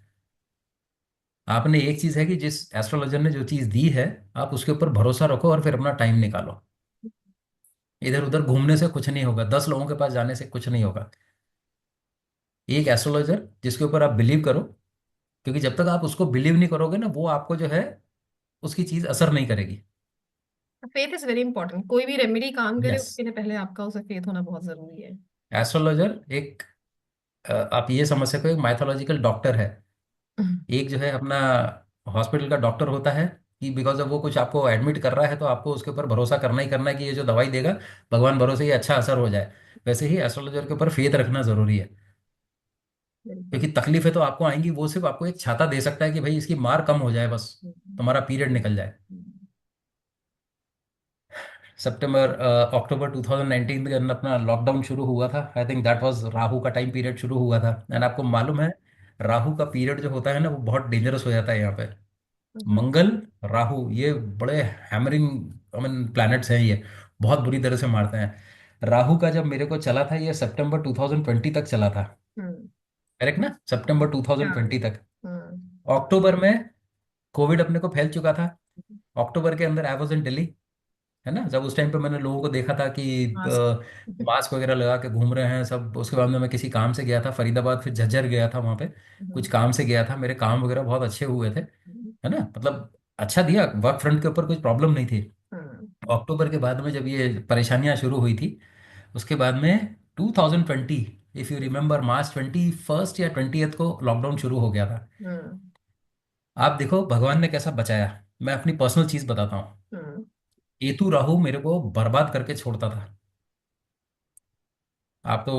आपने एक चीज़ है कि जिस एस्ट्रोलॉजर ने जो चीज़ दी है, आप उसके ऊपर भरोसा रखो और फिर अपना टाइम निकालो। इधर उधर घूमने से कुछ नहीं होगा, 10 लोगों के पास जाने से कुछ नहीं होगा। एक एस्ट्रोलॉजर जिसके ऊपर आप बिलीव करो, क्योंकि जब तक आप उसको बिलीव नहीं करोगे ना, वो आपको जो है उसकी चीज़ असर नहीं करेगी। फेथ इज वेरी इंपॉर्टेंट, कोई भी रेमेडी काम करे यस। उसके लिए पहले आपका उसे फेथ होना बहुत जरूरी है। एस्ट्रोलॉजर एक आप ये समझ सको एक माइथोलॉजिकल डॉक्टर है। एक जो है अपना हॉस्पिटल का डॉक्टर होता है, कि बिकॉज ऑफ वो कुछ आपको एडमिट कर रहा है तो आपको उसके ऊपर भरोसा करना ही करना है कि ये जो दवाई देगा, भगवान भरोसे ही अच्छा असर हो जाए। वैसे ही एस्ट्रोलॉजर के ऊपर फेथ रखना जरूरी है। बिल्कुल। क्योंकि तकलीफें तो आपको आएंगी, वो सिर्फ आपको एक छाता दे सकता है कि भाई इसकी मार कम हो जाए, बस तुम्हारा पीरियड निकल जाए। सितंबर अक्टूबर 2019 के अंदर अपना लॉकडाउन शुरू हुआ था। I think that was Rahu का टाइम पीरियड शुरू हुआ था, एंड आपको मालूम है राहु का पीरियड जो होता है ना वो बहुत डेंजरस हो जाता है यहाँ पे। मंगल, राहु, ये बड़े हैमरिंग आई मीन प्लैनेट्स हैं ये, बहुत बुरी तरह से मारते हैं। राहु का जब मेरे को चला था ये सितंबर 2020 तक चला था। हम्म। करेक्ट ना, सितंबर हाँ। 2020 तक। हम्म। अक्टूबर में कोविड अपने को फैल चुका था। अक्टूबर के अंदर आई वाज इन दिल्ली, है ना। जब उस टाइम पे मैंने लोगों को देखा था कि मास्क। मास्क वगैरह लगा के घूम रहे हैं सब, उसके बाद में मैं किसी काम से गया था फरीदाबाद, फिर झज्जर गया था वहाँ पे। कुछ काम से गया था, मेरे काम वगैरह बहुत अच्छे हुए थे, है ना। मतलब अच्छा दिया, वर्क फ्रंट के ऊपर कुछ प्रॉब्लम नहीं थी। अक्टूबर के बाद में जब ये परेशानियां शुरू हुई थी, उसके बाद में 2020, इफ यू रिमेम्बर, मार्च 21 या 20th को लॉकडाउन शुरू हो गया था। आप देखो भगवान ने कैसा बचाया। मैं अपनी पर्सनल चीज बताता हूँ। केतु राहु मेरे को बर्बाद करके छोड़ता था। आप तो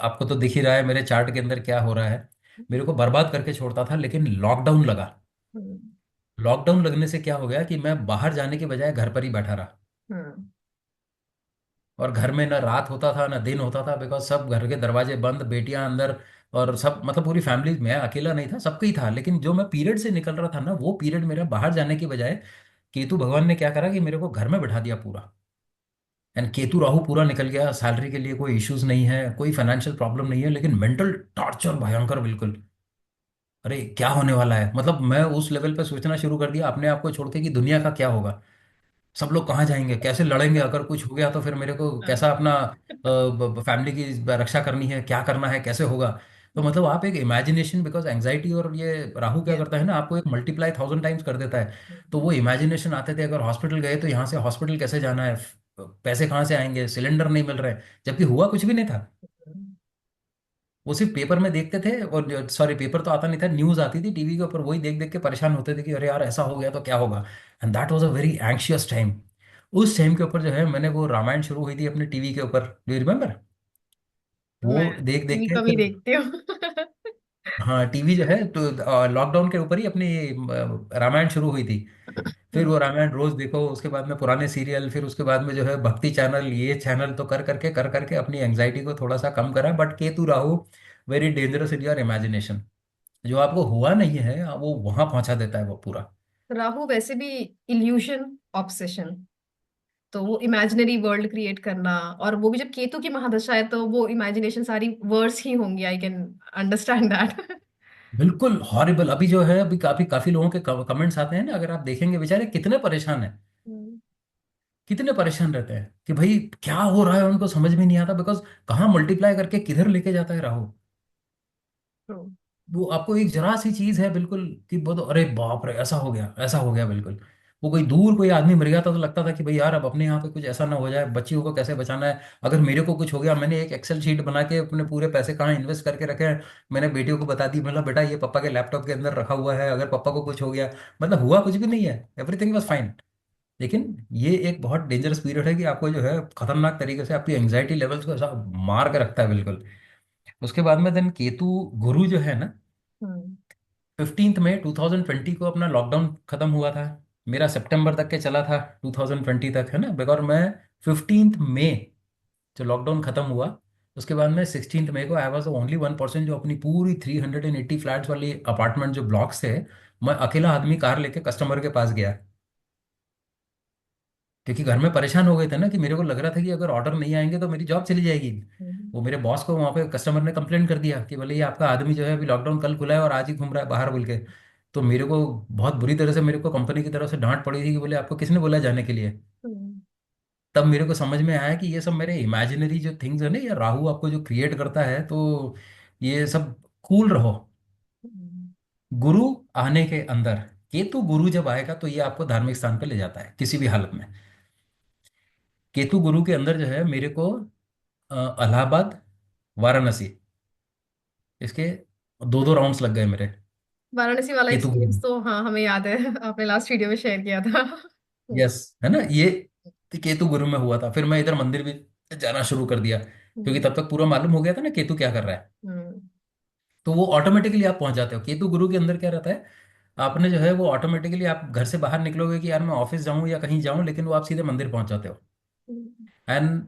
आपको तो दिख ही रहा है मेरे चार्ट के अंदर क्या हो रहा है। मेरे को बर्बाद करके छोड़ता था, लेकिन लॉकडाउन लगा। लॉकडाउन लगने से क्या हो गया कि मैं बाहर जाने के बजाय घर पर ही बैठा रहा। और घर में ना रात होता था ना दिन होता था, बिकॉज सब घर के दरवाजे बंद, बेटियां अंदर, और सब मतलब पूरी फैमिली, मैं अकेला नहीं था, सबका ही था। लेकिन जो मैं पीरियड से निकल रहा था ना, वो पीरियड मेरा बाहर जाने के बजाय केतु भगवान ने क्या करा कि मेरे को घर में बैठा दिया पूरा। एंड केतु राहु पूरा निकल गया, सैलरी के लिए कोई इश्यूज नहीं है, कोई फाइनेंशियल प्रॉब्लम नहीं है, लेकिन मेंटल टॉर्चर भयंकर बिल्कुल। अरे क्या होने वाला है, मतलब मैं उस लेवल पे सोचना शुरू कर दिया अपने आप को छोड़ के कि दुनिया का क्या होगा, सब लोग कहाँ जाएंगे, कैसे लड़ेंगे, अगर कुछ हो गया तो फिर मेरे को कैसा अपना फैमिली की रक्षा करनी है, क्या करना है, कैसे होगा। तो मतलब आप एक इमेजिनेशन, बिकॉज एंजाइटी और ये राहु क्या यस। करता है ना, आपको एक मल्टीप्लाई 1000 टाइम्स कर देता है। तो वो इमेजिनेशन आते थे, अगर हॉस्पिटल गए तो यहाँ से हॉस्पिटल कैसे जाना है, पैसे कहाँ से आएंगे, सिलेंडर नहीं मिल रहे, जबकि हुआ कुछ भी नहीं था। वो सिर्फ पेपर में देखते थे, और सॉरी पेपर तो आता नहीं था, न्यूज आती थी टीवी के ऊपर, वही देख देख के परेशान होते थे कि अरे यार ऐसा हो गया तो क्या होगा। And that was a very anxious time. उस टाइम के ऊपर जो है मैंने वो रामायण शुरू हुई थी अपने टीवी के ऊपर, डू यू रिमेम्बर, वो मैं देख देख टीवी के कम ही फिर। देखती हूँ। हाँ टीवी जो है तो लॉकडाउन के ऊपर ही अपनी रामायण शुरू हुई थी। फिर हम्म। वो रामायण रोज देखो, उसके बाद में पुराने सीरियल, फिर उसके बाद में जो है भक्ति चैनल, ये चैनल, तो कर करके अपनी एंजाइटी को थोड़ा सा कम करा। But Ketu Rahu very dangerous in your imagination. जो आपको हुआ नहीं है वो वहां पहुंचा देता है वो पूरा। राहु वैसे भी इल्यूशन, ऑब्सेशन, तो वो इमेजिनरी वर्ल्ड क्रिएट करना, और वो भी जब केतु की महादशा है तो वो इमेजिनेशन सारी वर्ड्स ही होंगी, आई कैन अंडरस्टैंड दैट। बिल्कुल हॉरिबल। अभी जो है अभी काफी काफी लोगों के कमेंट्स आते हैं ना, अगर आप देखेंगे बेचारे कितने परेशान हैं, कितने परेशान रहते हैं कि भाई क्या हो रहा है, उनको समझ में नहीं आता। बिकॉज कहाँ मल्टीप्लाई करके किधर लेके जाता है राहु। वो आपको एक जरा सी चीज है बिल्कुल कि वो तो अरे बाप रे ऐसा हो गया, ऐसा हो गया बिल्कुल। वो कोई दूर कोई आदमी मर गया था तो लगता था कि भाई यार अब अपने यहाँ पे कुछ ऐसा ना हो जाए, बच्चियों को कैसे बचाना है। अगर मेरे को कुछ हो गया, मैंने एक एक्सेल शीट बना के अपने पूरे पैसे कहाँ इन्वेस्ट करके रखे हैं, मैंने बेटियों को बता दी, मतलब बेटा ये पापा के लैपटॉप के अंदर रखा हुआ है, अगर पापा को कुछ हो गया। मतलब हुआ कुछ भी नहीं है, एवरीथिंग वॉज फाइन। लेकिन ये एक बहुत डेंजरस पीरियड है कि आपको जो है खतरनाक तरीके से आपकी एंग्जाइटी लेवल्स को ऐसा मार के रखता है बिल्कुल। उसके बाद में देन केतु गुरु जो है ना, 15 मई 2020 को अपना लॉकडाउन खत्म हुआ था। मेरा सितंबर तक के चला था 2020 तक, है ना। बिकॉज मैं 15 मई जो लॉकडाउन खत्म हुआ, उसके बाद में 16 मई को आई वॉज ओनली 1% जो अपनी पूरी 380 फ्लैट्स वाली अपार्टमेंट जो ब्लॉक्स थे, मैं अकेला आदमी कार लेके कस्टमर के पास गया। क्योंकि घर में परेशान हो गए थे ना कि मेरे को लग रहा था कि अगर ऑर्डर नहीं आएंगे तो मेरी जॉब चली जाएगी। वो मेरे बॉस को वहाँ पे कस्टमर ने कंप्लेंट कर दिया कि बोले ये आपका आदमी जो है अभी लॉकडाउन कल खुला है और आज ही घूम रहा है बाहर बोल के। तो मेरे को बहुत बुरी तरह से मेरे को कंपनी की तरफ से डांट पड़ी थी कि बोले आपको किसने बोला जाने के लिए। तब मेरे को समझ में आया कि ये सब मेरे इमेजिनरी जो थिंग्स है ना, या राहु आपको जो क्रिएट करता है, तो ये सब कूल रहो। गुरु आने के अंदर, केतु गुरु जब आएगा तो ये आपको धार्मिक स्थान पे ले जाता है किसी भी हालत में। केतु गुरु के अंदर जो है मेरे को इलाहाबाद, वाराणसी, इसके दो दो राउंड्स लग गए मेरे। वाराणसी वाला केतु गुरु, एक्सपीरियंस तो हाँ हमें याद है, आपने लास्ट वीडियो में शेयर किया था। यस, है ना ये केतु गुरु में हुआ था। फिर मैं इधर मंदिर भी जाना शुरू कर दिया, क्योंकि हम्म। तब तक पूरा मालूम हो गया था ना केतु क्या कर रहा है। हम्म। तो वो ऑटोमेटिकली आप पहुंच जाते हो। केतु गुरु के अंदर क्या रहता है, आपने जो है वो ऑटोमेटिकली आप घर से बाहर निकलोगे कि यार मैं ऑफिस जाऊं या कहीं जाऊं, लेकिन वो आप सीधे मंदिर पहुंच जाते हो। एंड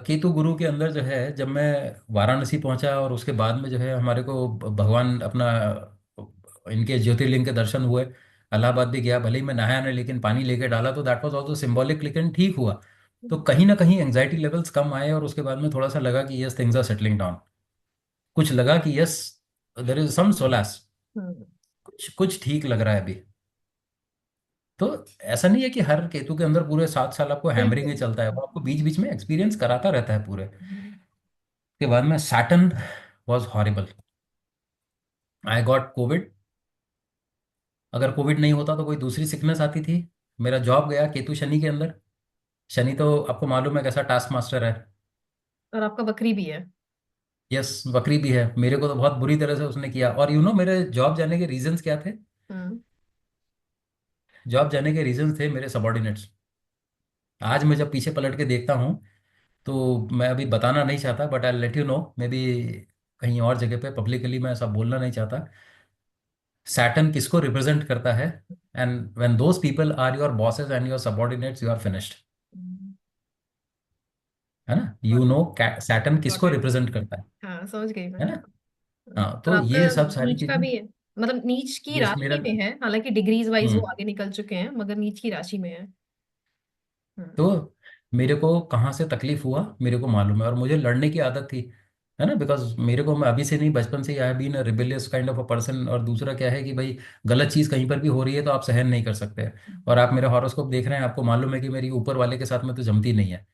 केतु गुरु के अंदर जो है जब मैं वाराणसी पहुंचा, और उसके बाद में जो है हमारे को भगवान अपना इनके ज्योतिर्लिंग के दर्शन हुए। इलाहाबाद भी गया, भले ही मैं नहाया नहीं लेकिन पानी लेके डाला, तो दैट वाज आल्सो सिंबॉलिक, लेकिन ठीक हुआ। तो कहीं ना कहीं एंग्जाइटी लेवल्स कम आए, और उसके बाद में थोड़ा सा लगा कि yes things are settling down. कुछ लगा कि yes there is some solace, hmm. कुछ कुछ ठीक लग रहा है अभी। तो ऐसा नहीं है कि हर केतु के अंदर पूरे 7 साल आपको हैमरिंग ही बिल्कुल। चलता है, वो आपको बीच बीच में एक्सपीरियंस कराता रहता है पूरे। के बाद में Saturn was horrible. I got Covid. अगर कोविड नहीं होता तो कोई दूसरी सिकनेस आती थी। मेरा जॉब गया केतु शनि के अंदर। शनि तो आपको मालूम है कैसा टास्क मास्टर है। और आपका बकरी भी है। यस, बकरी भी है। मेरे को तो बहुत बुरी तरह से उसने किया। और मेरे जॉब जाने के रीजंस क्या थे। हम्म। जॉब जाने के रीजंस थे मेरे सबॉर्डिनेट्स। आज मैं जब पीछे पलट के देखता हूँ तो मैं अभी बताना नहीं चाहता, but I let you know may be कहीं और जगह पे पब्लिकली मैं ऐसा बोलना नहीं चाहता। सैटर्न किसको रिप्रेजेंट करता है, and when those people are your bosses and your subordinates you are finished. है ना, सैटर्न किसको इम्पोर्टेंट। रिप्रेजेंट करता हाँ समझ गई मैं। है ना। हाँ और तो आपका ये सब सारी नीच का चीजें। भी है, मतलब नीच की यस मेरा। राशि में है, हालांकि डिग्रीज वाइज वो हम्म। आगे निकल चुके हैं, मगर नीच की राशि में है। हम्म। तो मेरे को कहाँ से तकलीफ हुआ मेरे को मालूम है, और मुझे लड़ने की आदत थी, है ना। बिकॉज मेरे को, मैं अभी से नहीं बचपन से I have been a rebellious kind of a person. और दूसरा क्या है कि भाई गलत चीज़ कहीं पर भी हो रही है तो आप सहन नहीं कर सकते। और आप मेरे हॉरोस्कोप देख रहे हैं, आपको मालूम है कि मेरी ऊपर वाले के साथ में तो जमती नहीं है।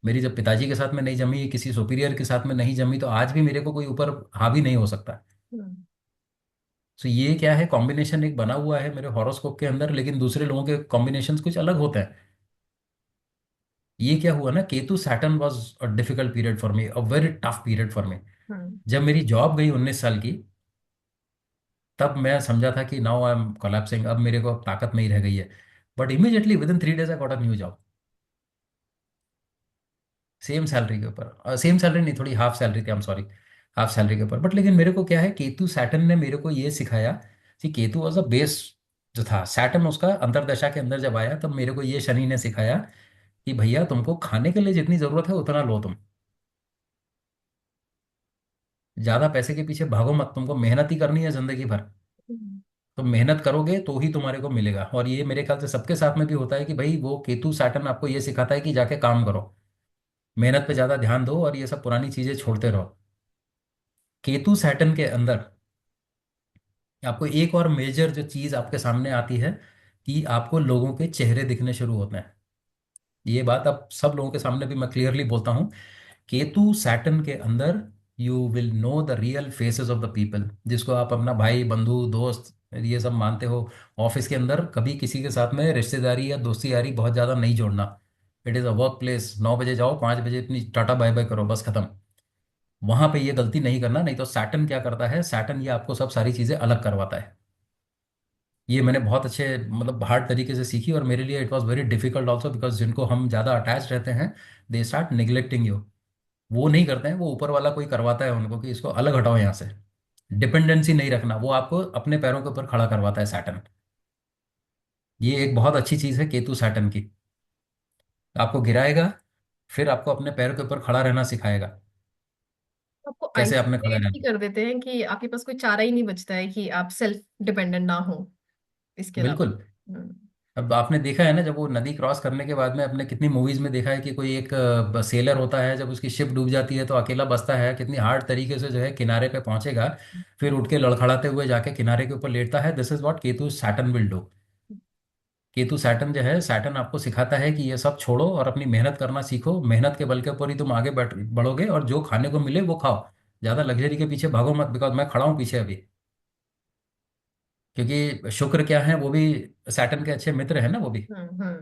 मेरी जब पिताजी के साथ में नहीं जमी, किसी सुपीरियर के साथ में नहीं जमी, तो आज भी मेरे को कोई ऊपर हावी नहीं हो सकता। हम्म। सो ये क्या है, कॉम्बिनेशन एक बना हुआ है मेरे हॉरोस्कोप के अंदर, लेकिन दूसरे लोगों के कॉम्बिनेशंस कुछ अलग होते हैं। ये क्या हुआ ना, Ketu Saturn was a difficult period for me, a very tough period for me. Hmm. जब मेरी जॉब गई 19 साल की, तब मैं समझा था कि नाउ आई एम कोलैप्सिंग, अब मेरे को अब ताकत नहीं रह गई है। But immediately with in 3 days I got a new job. Same salary के ऊपर, सेम सैलरी नहीं, थोड़ी हाफ सैलरी थी, I am sorry. Half salary के ऊपर। बट लेकिन मेरे को क्या है, केतु सैटर्न ने मेरे को ये सिखाया कि केतु वॉज अ बेस जो था, सैटर्न उसका अंतरदशा के अंदर जब आया तब मेरे को ये शनि ने सिखाया कि भैया तुमको खाने के लिए जितनी जरूरत है उतना लो तुम, ज्यादा पैसे के पीछे भागो मत, तुमको मेहनत ही करनी है जिंदगी भर। हम्म। तो मेहनत करोगे तो ही तुम्हारे को मिलेगा। और ये मेरे ख्याल से सबके साथ में भी होता है कि भाई वो केतु सैटर्न आपको ये सिखाता है कि जाके काम करो, मेहनत पे ज्यादा ध्यान दो और ये सब पुरानी चीजें छोड़ते रहो। केतु सैटर्न के अंदर आपको एक और मेजर जो चीज आपके सामने आती है कि आपको लोगों के चेहरे दिखने शुरू होते हैं। ये बात अब सब लोगों के सामने भी मैं क्लियरली बोलता हूँ। केतु सैटर्न के अंदर you will know the real faces of the people, जिसको आप अपना भाई बंधु दोस्त ये सब मानते हो। ऑफिस के अंदर कभी किसी के साथ में रिश्तेदारी या दोस्ती यारी बहुत ज़्यादा नहीं जोड़ना। It is a work place, 9 बजे जाओ, 5 बजे इतनी टाटा बाय बाय करो, बस खत्म। वहां पे ये गलती नहीं करना, नहीं तो सैटर्न क्या करता है, सैटर्न ये आपको सब सारी चीज़ें अलग करवाता है। ये मैंने बहुत अच्छे मतलब हार्ड तरीके से सीखी, और मेरे लिए it was very difficult also, because जिनको हम ज़्यादा अटैच रहते हैं दे स्टार्ट निग्लेक्टिंग यू। वो नहीं करते हैं, वो ऊपर वाला कोई करवाता है उनको कि इसको अलग हटाओ यहाँ से। डिपेंडेंसी नहीं रखना, वो आपको अपने पैरों के ऊपर खड़ा करवाता है सैटर्न। ये एक बहुत अच्छी चीज़ है केतु सैटर्न की। आपको गिराएगा, फिर आपको अपने पैरों के ऊपर खड़ा रहना सिखाएगा। आपको कैसे आपने खड़ा आइसोलेट ही रहना। कर देते हैं कि आपके पास कोई चारा ही नहीं बचता है कि आप सेल्फ डिपेंडेंट ना हो इसके अलावा। बिल्कुल। हम्म। अब आपने देखा है ना, जब वो नदी क्रॉस करने के बाद में अपने कितनी मूवीज में देखा है कि कोई एक सेलर होता है, जब उसकी शिप डूब जाती है तो अकेला बसता है, कितनी हार्ड तरीके से जो है किनारे पे पहुंचेगा, फिर उठ के लड़खड़ाते हुए जाके किनारे के ऊपर लेटता है। This is what Ketu Saturn will do. Ketu Saturn जो है, सैटर्न आपको सिखाता है कि ये सब छोड़ो और अपनी मेहनत करना सीखो, मेहनत के बल के ऊपर ही तुम आगे बढ़ोगे, और जो खाने को मिले वो खाओ, ज्यादा लग्जरी के पीछे भागो मत। बिकॉज मैं खड़ा हूँ पीछे अभी, क्योंकि शुक्र क्या है, वो भी सैटर्न के अच्छे मित्र है ना वो भी। हम्म।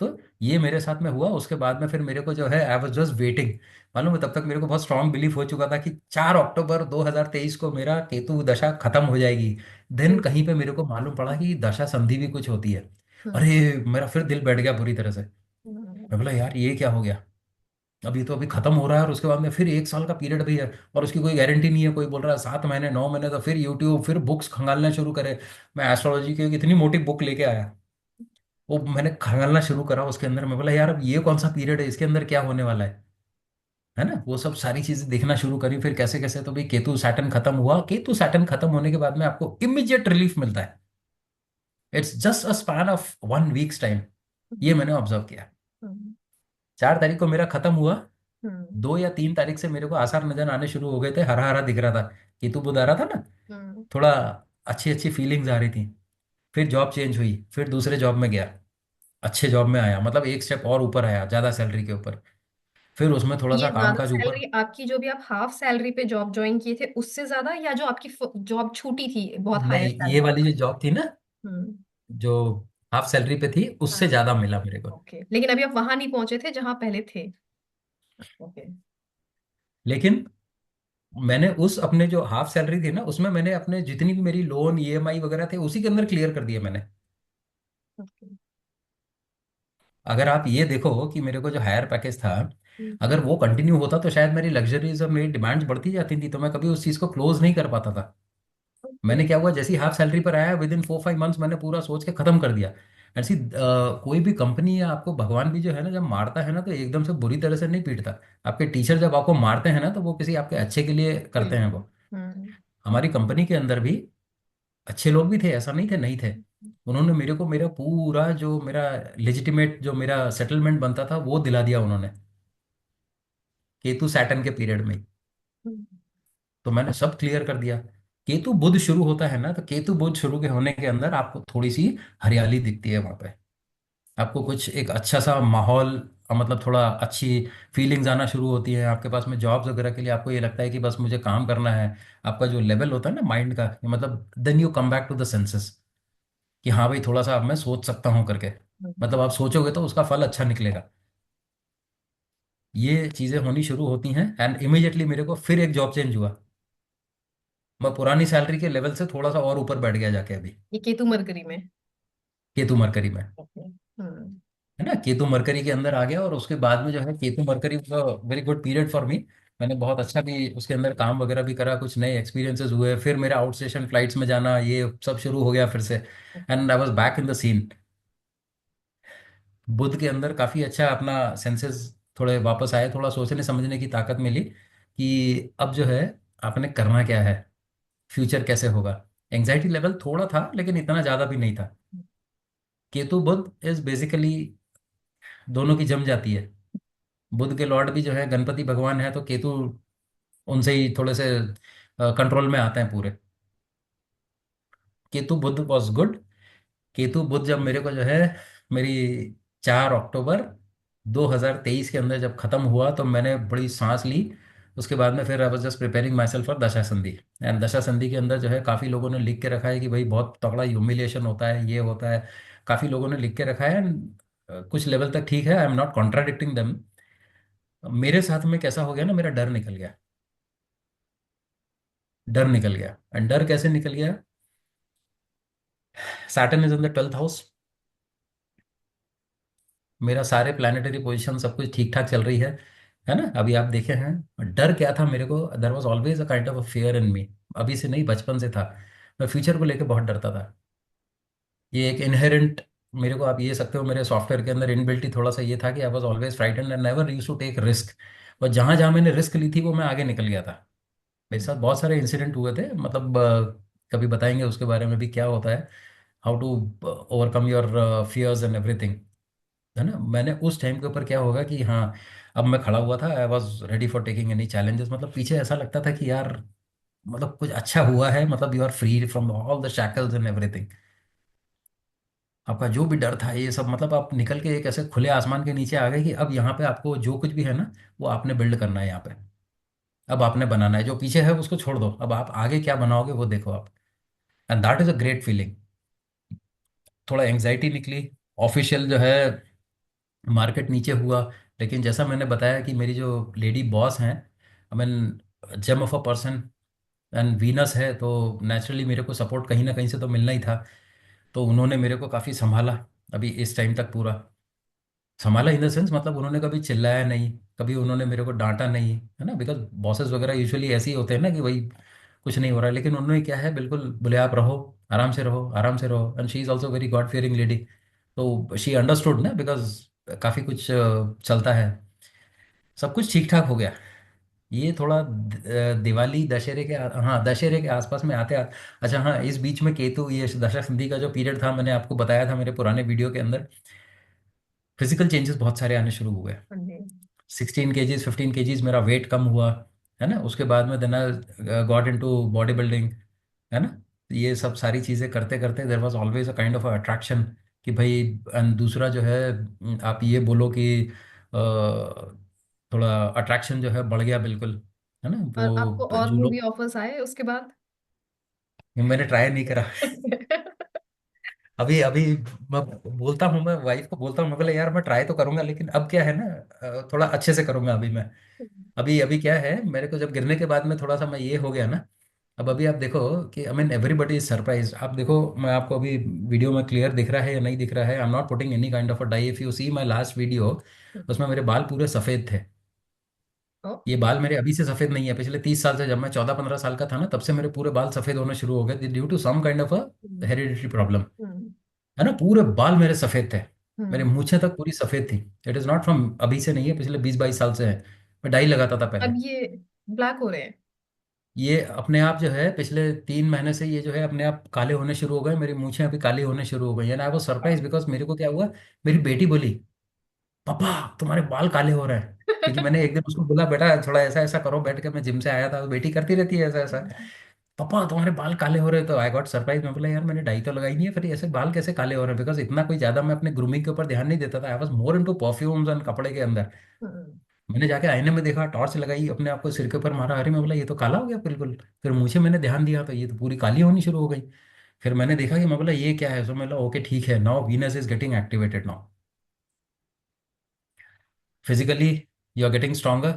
तो ये मेरे साथ में हुआ। उसके बाद में फिर मेरे को जो है आई वाज जस्ट वेटिंग। मालूम है, तब तक मेरे को बहुत स्ट्रांग बिलीफ हो चुका था कि 4 अक्टूबर 2023 को मेरा केतु दशा खत्म हो जाएगी। देन कहीं पे मेरे को मालूम पड़ा कि दशा संधि भी कुछ होती है। हम्म। अरे मेरा फिर दिल बैठ गया बुरी तरह से। हम्म। मैं बोला यार ये क्या हो गया, अब ये तो अभी खत्म हो रहा है और उसके बाद में फिर 1 साल का पीरियड भी है, और उसकी कोई गारंटी नहीं है। कोई बोल रहा है 7 महीने 9 महीने, तो फिर यूट्यूब फिर बुक्स खंगालना शुरू करे। मैं एस्ट्रोलॉजी की एक इतनी मोटी बुक लेके आया, वो मैंने खंगालना शुरू करा उसके अंदर। मैं बोला यार अब ये कौन सा पीरियड है, इसके अंदर क्या होने वाला है ना। वो सब सारी चीजें देखना शुरू करी, फिर कैसे कैसे तो भाई केतु सैटर्न खत्म हुआ। केतु सैटर्न खत्म होने के बाद में आपको इमीडिएट रिलीफ मिलता है। It's just a span of 1 weeks time. ये मैंने ऑब्जर्व किया। हम्म। 4 तारीख को मेरा खत्म हुआ, हम्म। 2 या 3 तारीख से मेरे को आसार नजर आने शुरू हो गए थे, हरा हरा दिख रहा था। केतु बुध आ रहा था ना, हम्म। थोड़ा अच्छी अच्छी फीलिंग्स आ रही थी। फिर जॉब चेंज हुई, फिर दूसरे जॉब में गया, अच्छे जॉब में आया, मतलब एक स्टेप और ऊपर आया, ज्यादा सैलरी के ऊपर। फिर उसमें थोड़ा सा ये काम ज्यादा काज ऊपर। सैलरी आपकी जो भी आप हाफ सैलरी पे जॉब ज्वाइन किए थे उससे ज्यादा, या जो आपकी जॉब छूटी थी बहुत हायर नहीं, ये सैलरी? वाली जो जॉब थी ना, हम्म। जो हाफ सैलरी पे थी, उससे हाँ। ज्यादा मिला मेरे को। ओके, लेकिन अभी आप वहां नहीं पहुंचे थे जहां पहले थे। ओके। लेकिन मैंने उस अपने जो हाफ सैलरी थी ना, उसमें मैंने अपने जितनी भी मेरी लोन ईएमआई वगैरह थे उसी के अंदर क्लियर कर दिए मैंने। ओके। अगर आप ये देखो कि मेरे को जो हायर पैकेज था, हम्म। अगर वो कंटिन्यू होता तो शायद मेरी लग्जरीज और मेरी डिमांड्स बढ़ती जाती थी, तो मैं कभी उस चीज़ को क्लोज नहीं कर पाता था। ओके। मैंने क्या हुआ, जैसे ही हाफ सैलरी पर आया, विद इन 4-5 मंथ्स मैंने पूरा सोच के खत्म कर दिया। ऐसी कोई भी कंपनी या आपको भगवान भी जो है ना, जब मारता है ना तो एकदम से बुरी तरह से नहीं पीटता। आपके टीचर जब आपको मारते हैं ना तो वो किसी आपके अच्छे के लिए करते हैं बिल्कुल। वो। हम्म। हमारी कंपनी के अंदर भी अच्छे लोग भी थे, ऐसा नहीं थे नहीं थे। उन्होंने मेरे को मेरा पूरा जो मेरा लेजिटिमेट जो मेरा सेटलमेंट बनता था वो दिला दिया उन्होंने, केतु सैटर्न के पीरियड में ही। हम्म। तो मैंने सब क्लियर कर दिया। केतु बुध शुरू होता है ना, तो केतु बुध शुरू के होने के अंदर आपको थोड़ी सी हरियाली दिखती है वहां पे। आपको कुछ एक अच्छा सा माहौल, मतलब थोड़ा अच्छी फीलिंग्स आना शुरू होती है आपके पास में। जॉब्स वगैरह के लिए आपको ये लगता है कि बस मुझे काम करना है। आपका जो लेवल होता है ना माइंड का, मतलब then you come back to the senses, कि हाँ भाई थोड़ा सा अब मैं सोच सकता हूँ करके। मतलब आप सोचोगे तो उसका फल अच्छा निकलेगा। ये चीज़ें होनी शुरू होती हैं, एंड इमीडिएटली मेरे को फिर एक जॉब चेंज हुआ। मैं पुरानी सैलरी के लेवल से थोड़ा सा और ऊपर बैठ गया जाके अभी, ये केतु मरकरी में। केतु मरकरी में। ओके। हम्म। है ना, केतु मरकरी के अंदर आ गया, और उसके बाद में जो है Ketu mercury very good period for मी। मैंने बहुत अच्छा भी उसके अंदर काम वगैरह भी करा, कुछ नए एक्सपीरियंसेस हुए, फिर मेरा आउट स्टेशन फ्लाइट्स में जाना ये सब शुरू हो गया फिर से। And I was back in the scene. Buddha के अंदर काफ़ी अच्छा अपना सेंसेस थोड़े वापस आए, थोड़ा सोचने समझने की ताकत मिली कि अब जो है आपने करना क्या है, फ्यूचर कैसे होगा। एंजाइटी लेवल थोड़ा था लेकिन इतना ज़्यादा भी नहीं था। केतु बुद्ध इज बेसिकली दोनों की जम जाती है। बुद्ध के लॉर्ड भी जो है गणपति भगवान है, तो केतु उनसे ही थोड़े से कंट्रोल में आते हैं पूरे। Ketu Budh was good. केतु बुद्ध जब मेरे को जो है मेरी 4 अक्टूबर 2023 के अंदर जब खत्म हुआ तो मैंने बड़ी सांस ली। उसके बाद में फिर I was just preparing my self for दशा संधि। एंड दशा संधि के अंदर जो है काफ़ी लोगों ने लिख के रखा है कि भाई बहुत तगड़ा ह्यूमिलिएशन होता है, ये होता है। काफ़ी लोगों ने लिख के रखा है and, कुछ लेवल तक ठीक है, I am not contradicting them. मेरे साथ में कैसा हो गया ना, मेरा डर निकल गया। डर निकल गया, एंड डर कैसे निकल गया। Saturn is in the 12th house. मेरा सारे प्लानिटरी पोजीशन सब कुछ ठीक ठाक चल रही है ना। अभी आप देखे हैं डर क्या था मेरे को, there was always a kind of a fear in me. अभी से नहीं, बचपन से था। मैं फ्यूचर को लेके बहुत डरता था। ये एक इनहेरेंट, मेरे को आप ये सकते हो मेरे सॉफ्टवेयर के अंदर इनबिल्ट ही थोड़ा सा ये था कि I was always frightened and never use to take risk. और जहां जहां मैंने रिस्क ली थी वो मैं आगे निकल गया था। मेरे साथ बहुत सारे इंसिडेंट हुए थे, मतलब कभी बताएंगे उसके बारे में भी क्या होता है, how to overcome your fears and everything, है ना। मैंने उस टाइम के ऊपर क्या होगा कि हाँ, अब मैं खड़ा हुआ था, I was ready for taking any challenges. मतलब पीछे ऐसा लगता था कि यार मतलब कुछ अच्छा हुआ है, मतलब you are free from all the shackles and everything. आपका जो भी डर था ये सब, मतलब आप निकल के एक ऐसे खुले आसमान के नीचे आ गए कि अब यहाँ पे आपको जो कुछ भी है ना वो आपने बिल्ड करना है यहाँ पे। अब आपने बनाना है, जो पीछे है उसको छोड़ दो, अब आप आगे क्या बनाओगे वो देखो आप। And that is a great feeling. थोड़ा एंग्जाइटी निकली। ऑफिशियल जो है मार्केट नीचे हुआ, लेकिन जैसा मैंने बताया कि मेरी जो लेडी बॉस हैं, I mean gem of a person and Venus है, तो नेचुरली मेरे को सपोर्ट कहीं ना कहीं से तो मिलना ही था। तो उन्होंने मेरे को काफ़ी संभाला अभी इस टाइम तक पूरा। संभाला इन द सेंस, मतलब उन्होंने कभी चिल्लाया नहीं, कभी उन्होंने मेरे को डांटा नहीं, है ना। बिकॉज बॉसेस वगैरह यूजुअली ऐसे ही होते हैं ना कि भाई कुछ नहीं हो रहा है, लेकिन उन्होंने क्या है बिल्कुल बोले आप रहो, आराम से रहो, आराम से रहो। And she is also very God fearing lady. तो शी अंडरस्टूड ना, बिकॉज काफ़ी कुछ चलता है। सब कुछ ठीक ठाक हो गया। ये थोड़ा दिवाली दशहरे के हाँ दशहरे के आसपास में आते आते। अच्छा हाँ, इस बीच में केतु ये दशा संधि का जो पीरियड था, मैंने आपको बताया था मेरे पुराने वीडियो के अंदर, फिजिकल चेंजेस बहुत सारे आने शुरू हुए। हाँ जी। 16 kgs 15 kgs मेरा वेट कम हुआ, है ना। उसके बाद में then I got into body building, है ना। ये सब सारी चीज़ें करते करते there was always a kind of attraction कि भाई। एंड दूसरा जो है आप ये बोलो कि थोड़ा अट्रैक्शन जो है बढ़ गया बिल्कुल, है ना। और आपको वो और जो मूवी लोग, ऑफर्स आए उसके बाद? मैंने ट्राई नहीं करा। अभी अभी मैं बोलता हूँ, मैं वाइफ को बोलता हूँ, मैं बोला यार मैं ट्राई तो करूंगा, लेकिन अब क्या है ना, थोड़ा अच्छे से करूंगा अभी मैं। अभी अभी क्या है, मेरे को जब गिरने के बाद में थोड़ा सा मैं ये हो गया ना। अब अभी आप देखो कि I mean everybody is surprise. आप देखो, मैं आपको अभी वीडियो में क्लियर दिख रहा है या नहीं दिख रहा है, I am not putting any kind of a dye. If you see my last video, उसमें मेरे बाल पूरे सफ़ेद थे। ओ। ये बाल मेरे अभी से सफ़ेद नहीं है, पिछले 30 साल से, जब मैं 14 15 साल का था ना तब से मेरे पूरे बाल सफ़ेद होने शुरू हो गए due to some kind of a hmm. Hereditary problem, hmm. है ना। पूरे बाल मेरे सफ़ेद थे। मेरे हम्म। मूछें तक पूरी सफ़ेद थी। इट इज़ नॉट फ्रॉम अभी से नहीं है, पिछले 20 22 साल से है। मैं डाई लगाता था पहले। अब ये ब्लैक हो रहे हैं? ये अपने आप जो है पिछले 3 महीने से ये जो है अपने आप काले होने शुरू हो गए। मेरी मूछें अभी काली होने शुरू हो गई है ना। आई वाज सरप्राइज बिकॉज मेरे को क्या हुआ, मेरी बेटी बोली पापा तुम्हारे बाल काले हो रहे हैं। क्योंकि मैंने एक दिन उसको बोला बेटा थोड़ा ऐसा ऐसा करो बैठ के, मैं जिम से आया था तो बेटी करती रहती है ऐसा ऐसा, पापा तुम्हारे बाल काले हो रहे हैं। तो आई गॉट सरप्राइज, मैं बोला यार मैंने डाई तो लगाई नहीं है, फिर ऐसे बाल कैसे काले हो रहे हैं। बिकॉज इतना कोई ज्यादा मैं अपने ग्रूमिंग के ऊपर ध्यान नहीं देता था। I was more into perfumes and कपड़े के अंदर। हम्म। मैंने जाके आईने में देखा, टॉर्च लगाई, अपने आप को सिर के ऊपर मारा, अरे मैं बोला ये तो काला हो गया बिल्कुल। फिर मुझे मैंने ध्यान दिया तो ये तो पूरी काली होनी शुरू हो गई। फिर मैंने देखा कि मैं बोला ये क्या है, तो मैं बोला ओके ठीक है, now Venus is getting activated now. Physically you are getting stronger,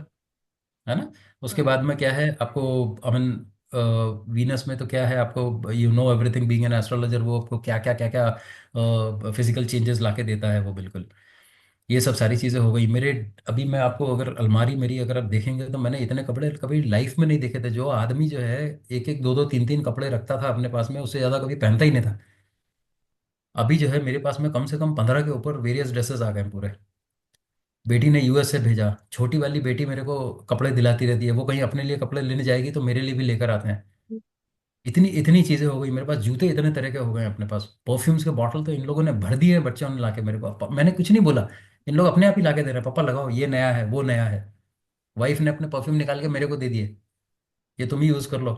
है ना। उसके बाद में क्या है आपको, आई मीन वीनस में तो क्या है आपको, you know everything being an astrologer, वो आपको क्या क्या क्या क्या फिजिकल चेंजेस लाके देता है वो बिल्कुल। ये सब सारी चीज़ें हो गई मेरे। अभी मैं आपको अगर अलमारी मेरी अगर आप देखेंगे तो मैंने इतने कपड़े कभी लाइफ में नहीं देखे थे। जो आदमी जो है एक एक दो दो तीन तीन कपड़े रखता था अपने पास में, उससे ज़्यादा कभी पहनता ही नहीं था। अभी जो है मेरे पास में कम से कम 15 के ऊपर वेरियस ड्रेसेस आ गए हैं पूरे। बेटी ने यूएस से भेजा, छोटी वाली बेटी मेरे को कपड़े दिलाती रहती है, वो कहीं अपने लिए कपड़े लेने जाएगी तो मेरे लिए भी लेकर आते हैं। इतनी इतनी चीज़ें हो गई मेरे पास, जूते इतने तरह के हो गए हैं अपने पास, परफ्यूम्स के बॉटल तो इन लोगों ने भर दिए हैं, बच्चों ने लाके मेरे को। मैंने कुछ नहीं बोला, इन लोग अपने आप ही लाके दे रहे हैं, पापा लगाओ ये नया है वो नया है। वाइफ ने अपने परफ्यूम निकाल के मेरे को दे दिए, ये तुम ही यूज कर लो।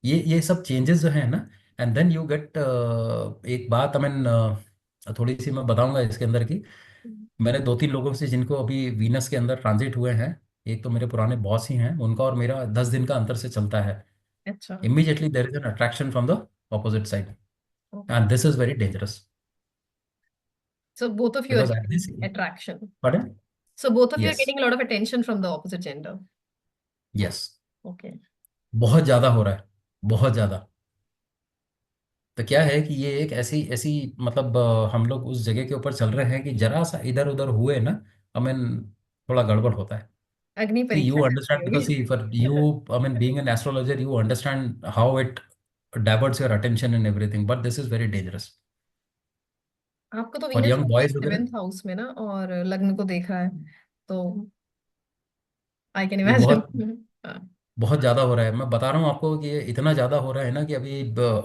ये सब चेंजेस जो है ना। एंड देन यू गेट, एक बात आई मीन थोड़ी सी मैं बताऊंगा इसके अंदर की। मैंने दो तीन लोगों से जिनको अभी वीनस के अंदर ट्रांजिट हुए हैं, एक तो मेरे पुराने बॉस ही हैं, उनका और मेरा 10 दिन का अंतर से चलता है। अच्छा। Immediately there is an attraction from the opposite side, okay. And this is very dangerous. So both of you are because at getting this, attraction. pardon? So both of you are yes, getting a lot of attention from the opposite gender. Yes, Okay. बहुत ज़्यादा हो रहा है, बहुत ज़्यादा। तो क्या है कि ये एक ऐसी ऐसी मतलब हम लोग उस जगह के ऊपर चल रहे हैं कि जरा सा इधर उधर हुए ना, आई मीन थोड़ा गड़बड़ होता है। अग्नि सी परीक्षा यू चल रही अंडरस्टैंड बिकॉज होगी। See for you, I mean being an astrologer, you understand how it diverts your attention in everything, but this is very dangerous आपको तो फॉर वीनस यंग बॉयज वगैरह। सेवेंथ हाउस में ना, और लग्न को देख रहा है, तो आई कैन ये इमेजिन। बहुत बहुत ज़्यादा हो रहा है, मैं बता रहा हूँ आपको कि ये इतना ज़्यादा हो रहा है ना कि अभी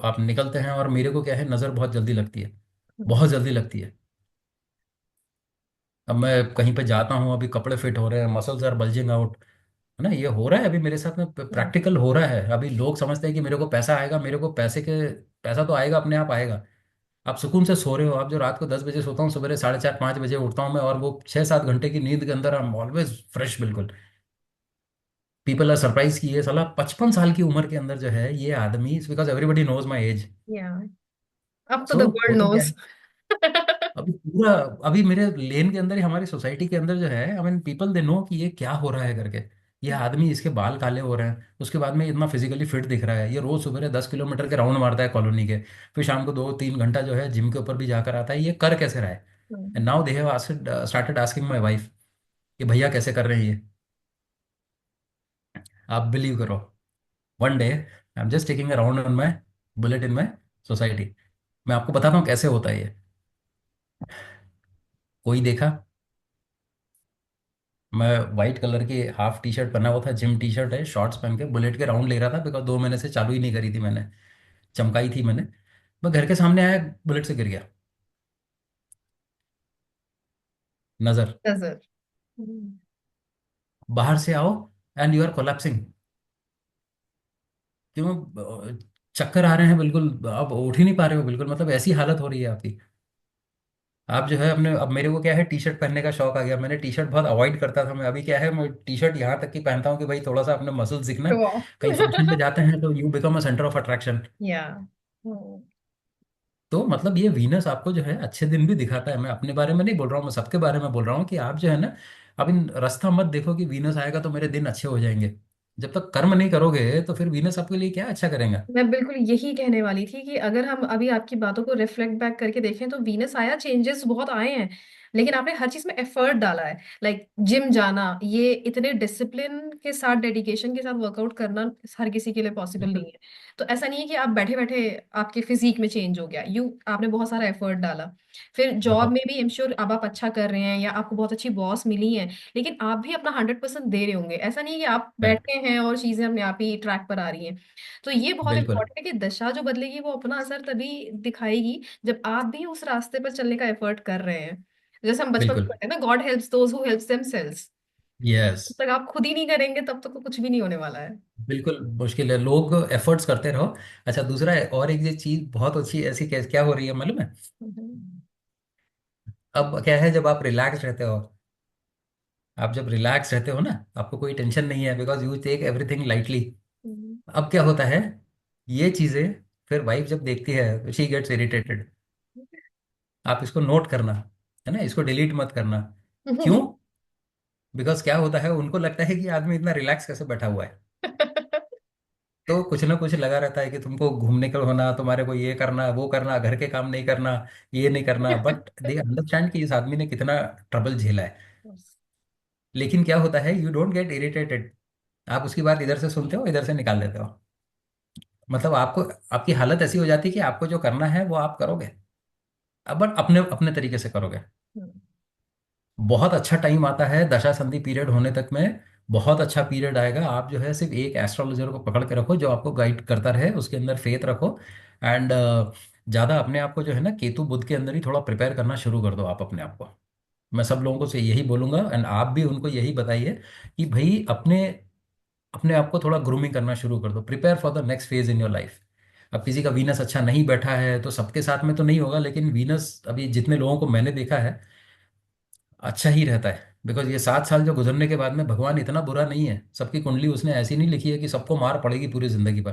आप निकलते हैं और मेरे को क्या है, नज़र बहुत जल्दी लगती है, बहुत जल्दी लगती है। अब मैं कहीं पे जाता हूँ, अभी कपड़े फिट हो रहे हैं, मसल्स आर बल्जिंग आउट, है ना, ये हो रहा है अभी मेरे साथ में, प्रैक्टिकल हो रहा है। अभी लोग समझते हैं कि मेरे को पैसा आएगा, मेरे को पैसा तो आएगा, अपने आप आएगा। आप सुकून से सो रहे हो, आप जो रात को 10 बजे सोता हूँ, सवेरे 4:30 5 बजे उठता हूँ मैं, और वो 6 7 घंटे की नींद के अंदर आई एम ऑलवेज फ्रेश बिल्कुल। पीपल आर सरप्राइज कि ये साला 55 साल की उम्र के अंदर जो है ये आदमी, because everybody knows my age. या अब तो सो द वर्ल्ड होता क्या नोस। है, अभी पूरा, अभी मेरे लेन के अंदर ही, हमारी सोसाइटी के अंदर जो है, I mean people they know कि ये क्या हो रहा है करके। ये आदमी, इसके बाल काले हो रहे हैं, उसके बाद में इतना फिजिकली फिट दिख रहा है, ये रोज सुबह 10 किलोमीटर के राउंड मारता है कॉलोनी के, फिर शाम को 2 3 घंटा जो है जिम के ऊपर भी जाकर आता है, ये कर कैसे रहा है। And now they have started asking my wife कि भैया कैसे कर रहे हैं ये। आप बिलीव करो, one day I am just taking a round on my bullet in my society, मैं आपको बताता हूँ कैसे होता है ये। कोई देखा, मैं वाइट कलर की हाफ टी शर्ट पहना हुआ था, जिम टी शर्ट है, शॉर्ट्स पहन के बुलेट के राउंड ले रहा था, बिकॉज 2 महीने से चालू ही नहीं करी थी मैंने, चमकाई थी मैंने। मैं घर के सामने आया, बुलेट से गिर गया, नजर। नजर। बाहर से आओ एंड यू आर कोलैप्सिंग। क्यों? चक्कर आ रहे हैं बिल्कुल, आप उठ ही नहीं पा रहे हो बिल्कुल, मतलब ऐसी हालत हो रही है आपकी। आप जो है अपने, अब मेरे को क्या है, टी शर्ट पहनने का शौक आ गया, मैंने टी शर्ट बहुत अवॉइड करता था मैं, अभी क्या है, मैं टी शर्ट यहाँ तक की पहनता हूँ कि भाई थोड़ा सा अपने मसल्स दिखना। Show off. कहीं फंक्शन में जाते हैं तो you become a centre of attraction. या। तो मतलब ये वीनस आपको जो है अच्छे दिन भी दिखाता है, मैं अपने बारे में नहीं बोल रहा हूँ, मैं सबके बारे में बोल रहा हूँ कि आप जो है ना, अब इन रास्ता मत देखो कि वीनस आएगा तो मेरे दिन अच्छे हो जाएंगे। जब तक कर्म नहीं करोगे तो फिर वीनस आपके लिए क्या अच्छा करेगा। मैं बिल्कुल यही कहने वाली थी कि अगर हम अभी आपकी बातों को रिफ्लेक्ट बैक करके देखें तो वीनस आया, चेंजेस बहुत आए हैं, लेकिन आपने हर चीज में एफर्ट डाला है। लाइक जिम जाना, ये इतने डिसिप्लिन के साथ, डेडिकेशन के साथ वर्कआउट करना हर किसी के लिए पॉसिबल नहीं है। तो ऐसा नहीं है कि आप बैठे बैठे आपके फिजिक में चेंज हो गया, यू आपने बहुत सारा एफर्ट डाला। फिर जॉब बहुत। में भी आई एम श्योर अब आप अच्छा कर रहे हैं, या आपको बहुत अच्छी बॉस मिली है, लेकिन आप भी अपना 100% दे रहे होंगे। ऐसा नहीं है कि आप करेक्ट। बैठे हैं और चीजें अपने आप ही ट्रैक पर आ रही हैं। तो ये बहुत बिल्कुल, इंपॉर्टेंट है कि दशा जो बदलेगी वो अपना असर तभी दिखाएगी जब आप भी उस रास्ते पर चलने का एफर्ट कर रहे हैं। जैसे हम बचपन में बिल्कुल। पढ़ते हैं ना, God helps those who helps themselves. Yes, जब तक आप खुद ही नहीं करेंगे तब तक तो कुछ भी नहीं होने वाला है। बिल्कुल मुश्किल है, लोग एफर्ट्स करते रहो। अच्छा, दूसरा है, और एक ये चीज बहुत अच्छी ऐसी क्या क्या हो रही है मालूम है। हम्म। अब क्या है, जब आप रिलैक्स रहते हो, आप जब रिलैक्स रहते हो ना, आपको कोई टेंशन नहीं है, because you take everything lightly. Hmm. अब क्या होता है, ये चीजें फिर वाइफ जब देखती है, शी गेट्स इरिटेटेड। आप इसको नोट करना, है ना, इसको डिलीट मत करना। क्यों? बिकॉज क्या होता है, उनको लगता है कि आदमी इतना रिलैक्स कैसे बैठा हुआ है। तो कुछ ना कुछ लगा रहता है कि तुमको घूमने का होना, तुम्हारे को ये करना वो करना, घर के काम नहीं करना, ये नहीं करना, बट दे अंडरस्टैंड कि इस आदमी ने कितना ट्रबल झेला है। लेकिन क्या होता है, यू डोंट गेट इरिटेटेड। आप उसकी बात इधर से सुनते हो, इधर से निकाल देते हो। मतलब आपको, आपकी हालत ऐसी हो जाती है कि आपको जो करना है वो आप करोगे, अब बट अपने अपने तरीके से करोगे। बहुत अच्छा टाइम आता है दशा संधि पीरियड होने तक में। बहुत अच्छा पीरियड आएगा। आप जो है सिर्फ एक एस्ट्रोलॉजर को पकड़ के रखो जो आपको गाइड करता रहे, उसके अंदर फेथ रखो। एंड ज़्यादा अपने आप को जो है ना केतु बुध के अंदर ही थोड़ा प्रिपेयर करना शुरू कर दो आप अपने आप को। मैं सब लोगों को से यही बोलूंगा, एंड आप भी उनको यही बताइए कि भाई अपने अपने आप को थोड़ा ग्रूमिंग करना शुरू कर दो, prepare for the next phase in your life. अब किसी का वीनस अच्छा नहीं बैठा है तो सबके साथ में तो नहीं होगा, लेकिन वीनस अभी जितने लोगों को मैंने देखा है अच्छा ही रहता है। बिकॉज ये 7 साल जो गुजरने के बाद में भगवान इतना बुरा नहीं है, सबकी कुंडली उसने ऐसी नहीं लिखी है कि सबको मार पड़ेगी पूरी जिंदगी पर।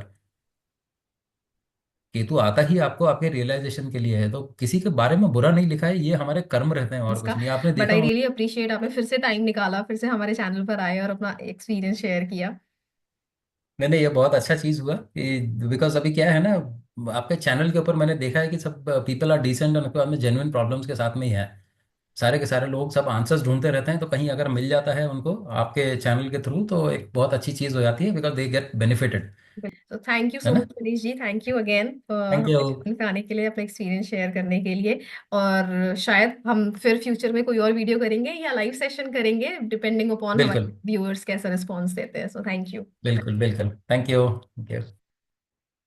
केतु आता ही आपको आपके रियलाइजेशन के लिए है, तो किसी के बारे में बुरा नहीं लिखा है, ये हमारे कर्म रहते हैं और इसका। कुछ नहीं। आपने बट देखा आई होगा। रियली अप्रिशिएट, आपने फिर से टाइम निकाला, फिर से हमारे चैनल पर आए और अपना एक्सपीरियंस शेयर किया। नहीं नहीं, ये बहुत अच्छा चीज़ हुआ कि बिकॉज अभी क्या है ना, आपके चैनल के ऊपर मैंने देखा है कि सब पीपल आर डिसेंट, और उनके बाद में जेन्युइन प्रॉब्लम्स के साथ में ही है। सारे के सारे लोग सब आंसर्स ढूंढते रहते हैं, तो कहीं अगर मिल जाता है उनको आपके चैनल के थ्रू तो एक बहुत अच्छी चीज़ हो जाती है, बिकॉज दे गेट बेनिफिटेड। तो थैंक यू है सो ना। Much Manish ji, thank you again thank you. हमारे चैनल पे आने के लिए, अपना एक्सपीरियंस शेयर करने के लिए। और शायद हम फिर फ्यूचर में कोई और वीडियो करेंगे या लाइव सेशन करेंगे, डिपेंडिंग अपॉन बिल्कुल हमारे व्यूअर्स कैसा रिस्पॉन्स देते हैं। So thank you. बिल्कुल बिल्कुल, thank you thank you.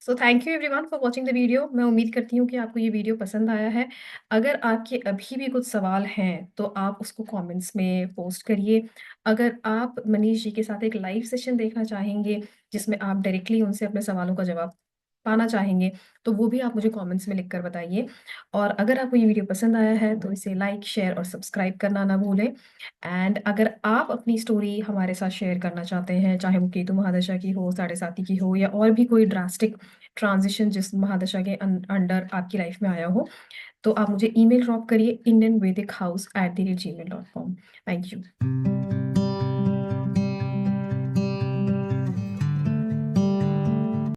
So thank you everyone for watching the video. मैं उम्मीद करती हूँ कि आपको ये वीडियो पसंद आया है। अगर आपके अभी भी कुछ सवाल हैं तो आप उसको कमेंट्स में पोस्ट करिए। अगर आप मनीष जी के साथ एक लाइव सेशन देखना चाहेंगे जिसमें आप डायरेक्टली उनसे अपने सवालों का जवाब पाना चाहेंगे, तो वो भी आप मुझे कमेंट्स में लिख कर बताइए। और अगर आपको ये वीडियो पसंद आया है तो इसे लाइक शेयर और सब्सक्राइब करना ना भूलें। एंड अगर आप अपनी स्टोरी हमारे साथ शेयर करना चाहते हैं, चाहे वो केतु महादशा की हो, साढ़े साथी की हो, या और भी कोई ड्रास्टिक ट्रांजिशन जिस महादशा के अंडर आपकी लाइफ में आया हो, तो आप मुझे ईमेल ड्रॉप करिए indianvedichouse@gmail.com। Thank you.